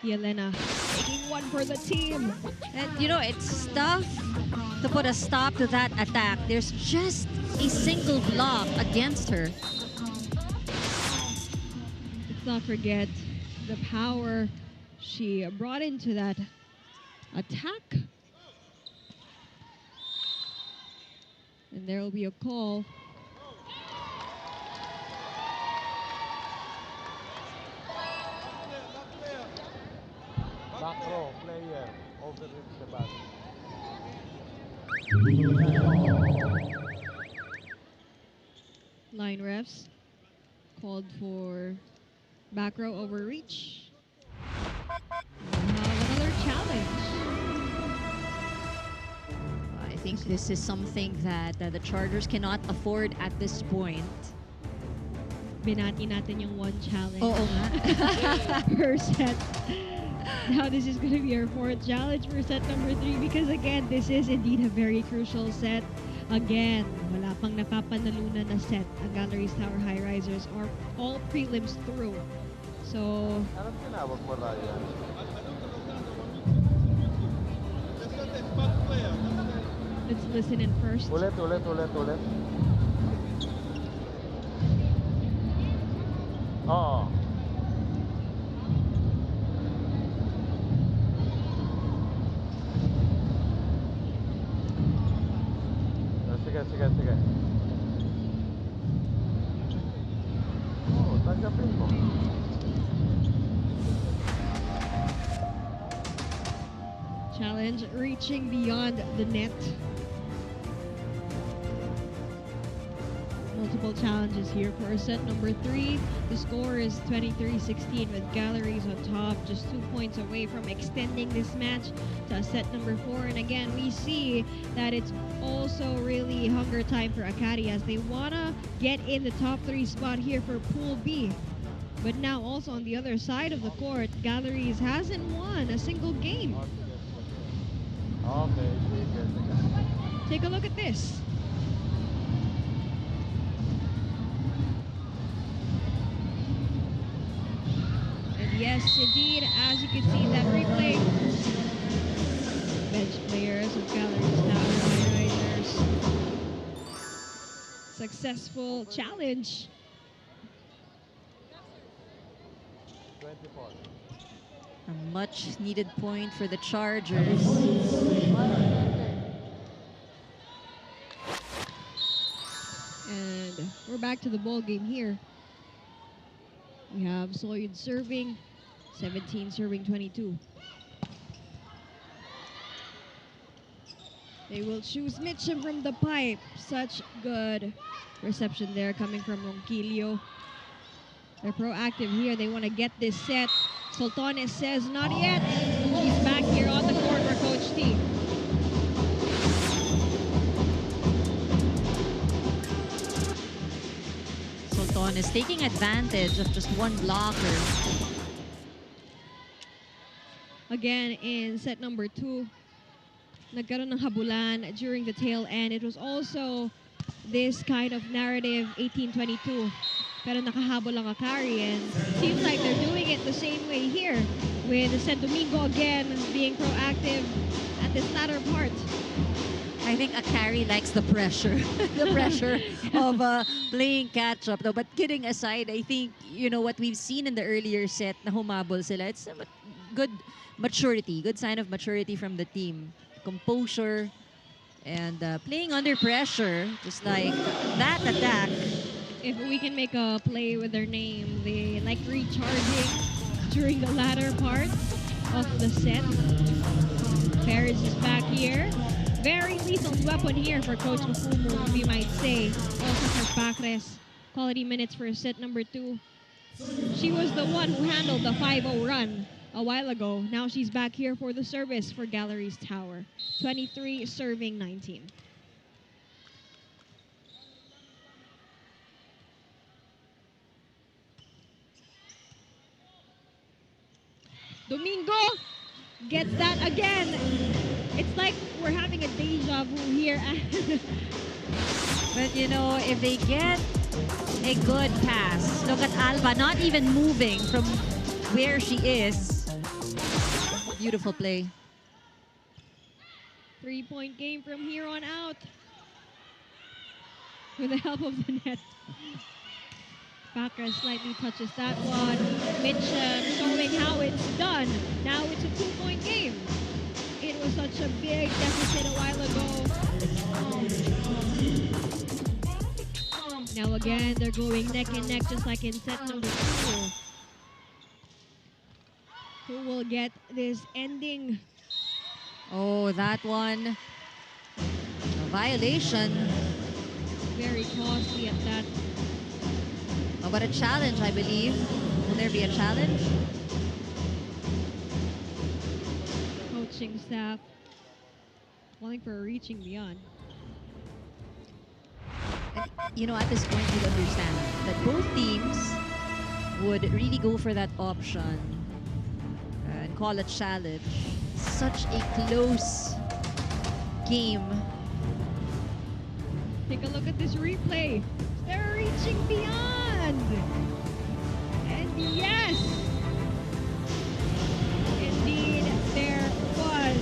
Yelena taking one for the team. And you know, it's tough to put a stop to that attack. There's just a single block against her. Let's not forget the power she brought into that attack. And there will be a call. Back row player overreached the bat. Line refs called for back row overreach. We'll have another challenge. I think this is something that the Chargers cannot afford at this point. Binati natin yung one challenge Oo nga. per set. Now this is going to be our fourth challenge for set number 3 because again, this is indeed a very crucial set. Again, wala pang napapanalunan na set. Ang Galeries Tower Highrisers are all prelims through. So, Anong tinawag mo, Ryan? let's listen in first. Ulit. Oo. Sige. Oo, tanggapin mo. Challenge reaching beyond the net. Multiple challenges here for set number 3. The score is 23-16 with Galeries on top, just 2 points away from extending this match to set number 4. And again, we see that it's also really hunger time for Akari as they wanna get in the top 3 spot here for Pool B. But now also on the other side of the court, Galeries hasn't won a single game. Okay, sige. Take a look at this. Yes, indeed, as you can see that replay. Bench players of Galeries Tower Highrisers. Successful challenge. 24. A much needed point for the Chargers. And we're back to the ball game here. We have Soyud serving, 17 serving 22. They will choose Mitchum from the pipe. Such good reception there coming from Ronquillo. They're proactive here. They want to get this set. Sultanes says not yet. She's back here on the court for Coach T. Sultan is taking advantage of just one blocker. Again, in set number 2, nagkaroon ng habulan during the tail end. It was also this kind of narrative, 18-22. Pero nakahabol ang Akari, and seems like they're doing it the same way here with San Domingo again being proactive at this latter part. I think Akari likes the pressure. The pressure of playing catch-up. Though. But kidding aside, I think, you know, what we've seen in the earlier set na humabol sila, it's a good maturity, good sign of maturity from the team. Composure and playing under pressure, just like that attack. If we can make a play with their name, they like recharging during the latter part of the set. Paris is back here. Very lethal weapon here for Coach Mafumu, we might say. Also for Pacres. Quality minutes for set number 2. She was the one who handled the 5-0 run a while ago. Now she's back here for the service for Galeries Tower. 23 serving 19. Domingo gets that again. It's like we're having a deja vu here. But you know, if they get a good pass, look at Alba not even moving from where she is. Beautiful play. 3-point game from here on out. With the help of the net. Packer slightly touches that one. Mitchum showing how it's done. Now it's a 2-point game. It was such a big deficit a while ago. Now again, they're going neck and neck just like in set number 2. Who will get this ending? Oh, that one. A violation. Very costly at that. Oh, but a challenge, I believe. Will there be a challenge? Coaching staff calling for a reaching beyond. And, you know, at this point, you'd understand that both teams would really go for that option and call it challenge. Such a close game. Take a look at this replay. They're reaching beyond. And yes, indeed there was.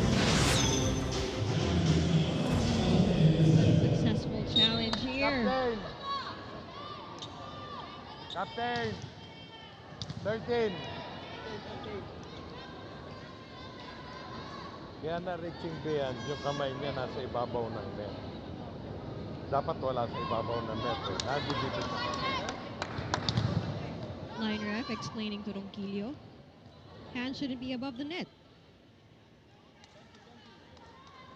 Successful challenge here. Captain! 13! Kaya na reaching beyond, yung kamay niya nasa ibabaw ng net. Dapat wala sa ibabaw ng net. Nadidibig na. Line ref explaining to Ronquillo. Hand shouldn't be above the net.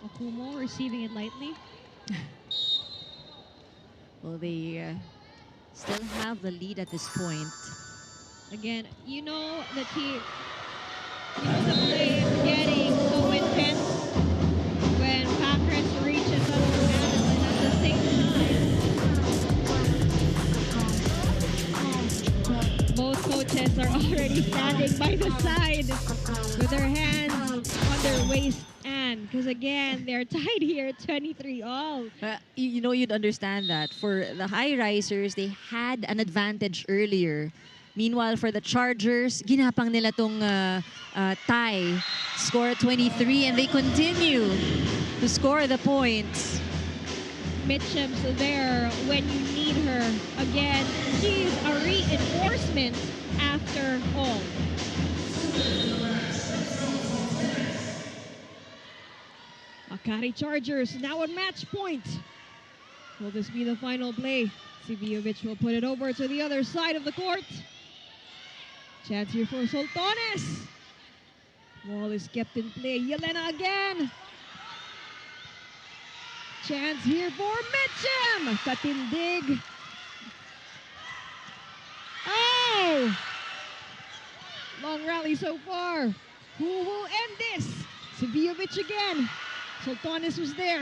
Okumo receiving it lightly. Well, they still have the lead at this point. Again, you know the team, the play is getting so intense when Packers reaches out to handle it at the same time. Both coaches are already standing by the side with their hands on their waist. Because again, they're tied here, 23 all. You know, you'd understand that. For the Highrisers, they had an advantage earlier. Meanwhile, for the Chargers, ginapang nila tong tie. Score at 23, and they continue to score the points. Mitchum's there when you need her. Again, she's a reinforcement after all. Akari Chargers now at match point. Will this be the final play? Sivijovic will put it over to the other side of the court. Chance here for Soltones. Ball is kept in play. Yelena again. Chance here for Mitchum. Katindig. Oh! Long rally so far. Who will end this? Sivijovic again. Soltones was there.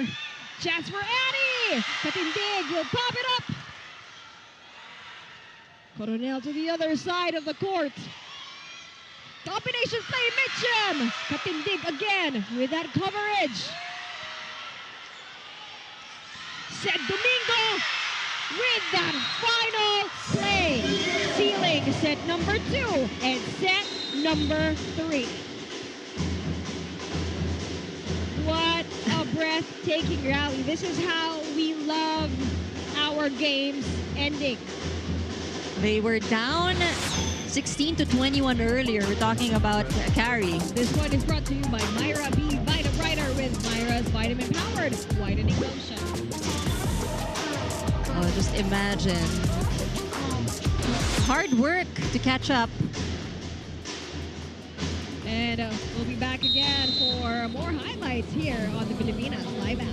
Chance for Annie. Katindig will pop it up. Coronel to the other side of the court. Combination play, Mitchum. Katindig again with that coverage. Set Domingo with that final play. Sealing set number 2 and set number 3. What a breathtaking rally. This is how we love our games ending. They were down 16 to 21 earlier. We're talking about Akari. This one is brought to you by Myra B. Vita Brighter with Myra's Vitamin Powered Whitening Lotion. Oh, just imagine. Hard work to catch up. And we'll be back again for more highlights here on the Pilipinas Live app.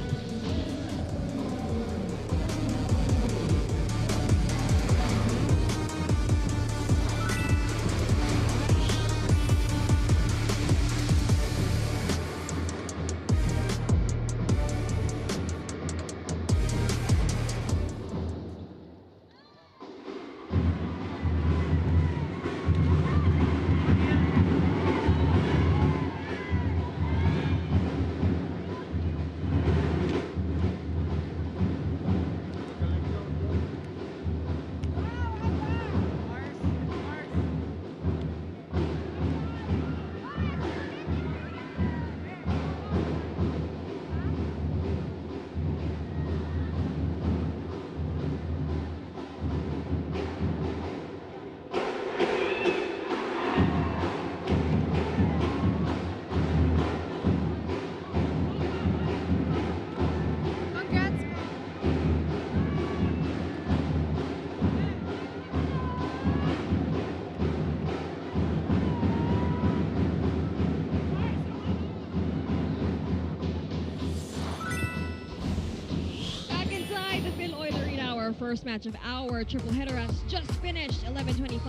first match of our triple header has just finished. 11-25,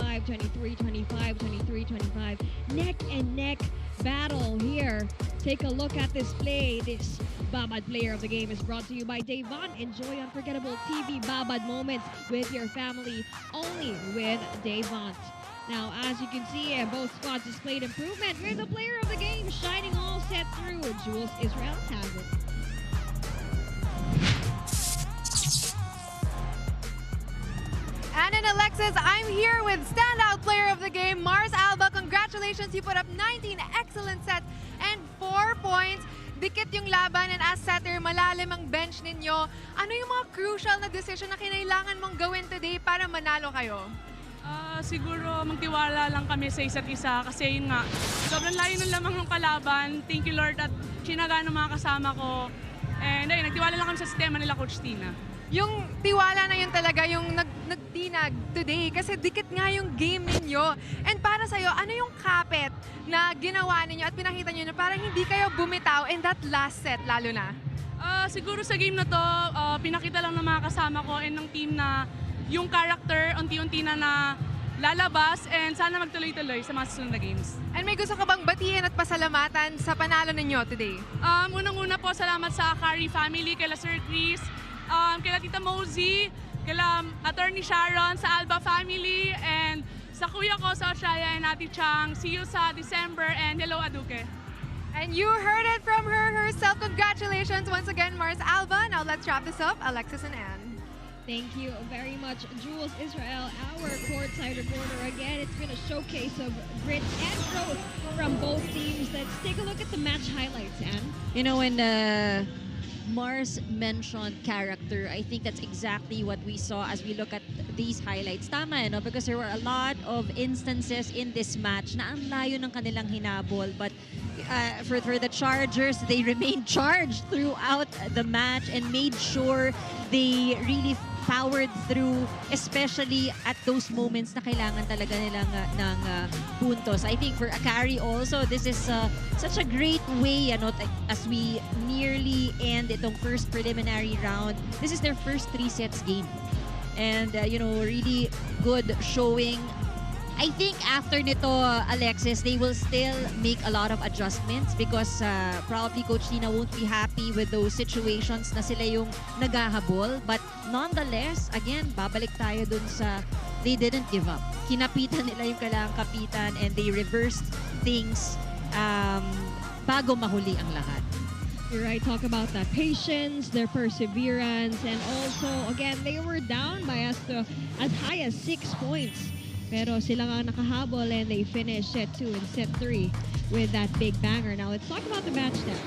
23-25, 23-25. Neck and neck battle here. Take a look at this play. This Babad Player of the Game is brought to you by Davon. Enjoy unforgettable TV Babad moments with your family only with Davon. Now, as you can see, both squads displayed improvement with the player of the game shining all set through. Jules Israel has it. And in Alexis, I'm here with standout player of the game, Mars Alba. Congratulations, you put up 19 excellent sets and 4 points. Dikit yung laban, and as setter, malalim ang bench ninyo. Ano yung mga crucial na decision na kinailangan mong gawin today para manalo kayo? Siguro magtiwala lang kami sa isa't isa kasi yun nga, sobrang layo ng lamang ng kalaban. Thank you Lord at sinaga ng mga kasama ko. And ayun, nagtiwala lang kami sa sistema nila Coach Tina. Yung tiwala na yun talaga yung nagtinag today kasi dikit nga yung game ninyo. And para sa'yo, ano yung kapit na ginawa ninyo at pinakita nyo na parang hindi kayo bumitaw in that last set lalo na? Siguro sa game na to, pinakita lang ng mga kasama ko and ng team na yung character unti-unti na lalabas and sana magtuloy-tuloy sa mga susunod na games. And may gusto ka bang batiin at pasalamatan sa panalo ninyo today? Unang-una po, salamat sa Akari family, kay Sir Chris, kay Tita Mosey, kay Attorney Sharon, sa Alba family, and sa kuya ko, sa Oshaya and Ate Chang. See you sa December and hello Aduke. And you heard it from her herself. Congratulations once again, Mars Alba. Now let's wrap this up. Alexis and Anne. Thank you very much, Jules Israel, our courtside reporter. Again, it's been a showcase of grit and growth from both teams. Let's take a look at the match highlights, Anne. You know, when Mars mentioned character, I think that's exactly what we saw as we look at these highlights. Tama, no? Because there were a lot of instances in this match na ang layo ng kanilang hinabol. But for the Chargers, they remained charged throughout the match and made sure they really powered through, especially at those moments na kailangan talaga nilang ng puntos. I think for Akari also, this is such a great way, as we nearly end itong first preliminary round. This is their first 3 sets game. And, really good showing. I think after nito, Alexis, they will still make a lot of adjustments because probably Coach Tina won't be happy with those situations na sila yung naghahabol. But nonetheless, again, babalik tayo dun sa they didn't give up. Kinapitan nila yung kailangang kapitan and they reversed things bago mahuli ang lahat. You're right, talk about that patience, their perseverance, and also, again, they were down by as high as 6 points. Pero sila nga nakahabol and they finished set 2 and set 3 with that big banger. Now let's talk about the match stats.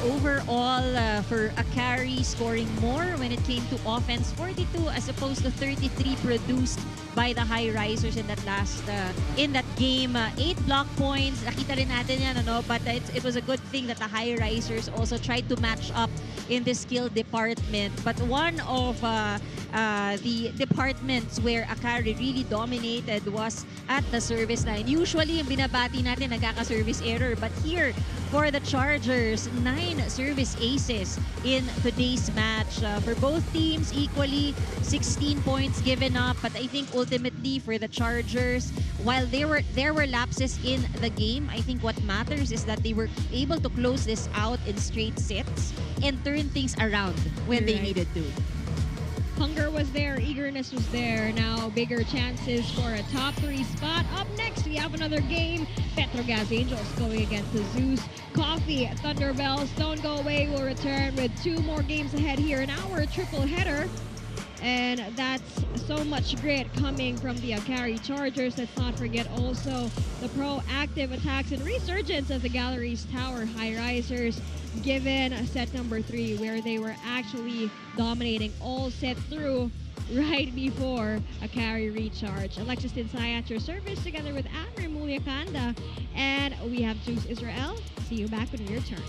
Overall, for Akari scoring more when it came to offense, 42 as opposed to 33 produced by the Highrisers in that game. 8 block points. Nakita rin natin yan, but it was a good thing that the Highrisers also tried to match up in the skill department. But one of the departments where Akari really dominated was at the service line. Usually, yung binabati natin nagkaka-service error. But here, for the Chargers, 9 service aces in today's match. For both teams, equally 16 points given up. But I think ultimately for the Chargers, while there were lapses in the game, I think what matters is that they were able to close this out in straight sets and turn things around when they needed to. Hunger was there, eagerness was there. Now bigger chances for a top 3 spot. Up next, we have another game. Petrogas Angels going against the Zeus. Coffee, Thunderbells, Don't Go Away will return with 2 more games ahead here in our triple header. And that's so much grit coming from the Akari Chargers. Let's not forget also the proactive attacks and resurgence of the Galeries Tower Highrisers, given set number 3, where they were actually dominating all set through right before Akari recharge. Alexis Tinsay at your service together with Anne Remulia Kanda. And we have Juice Israel. See you back when your turn.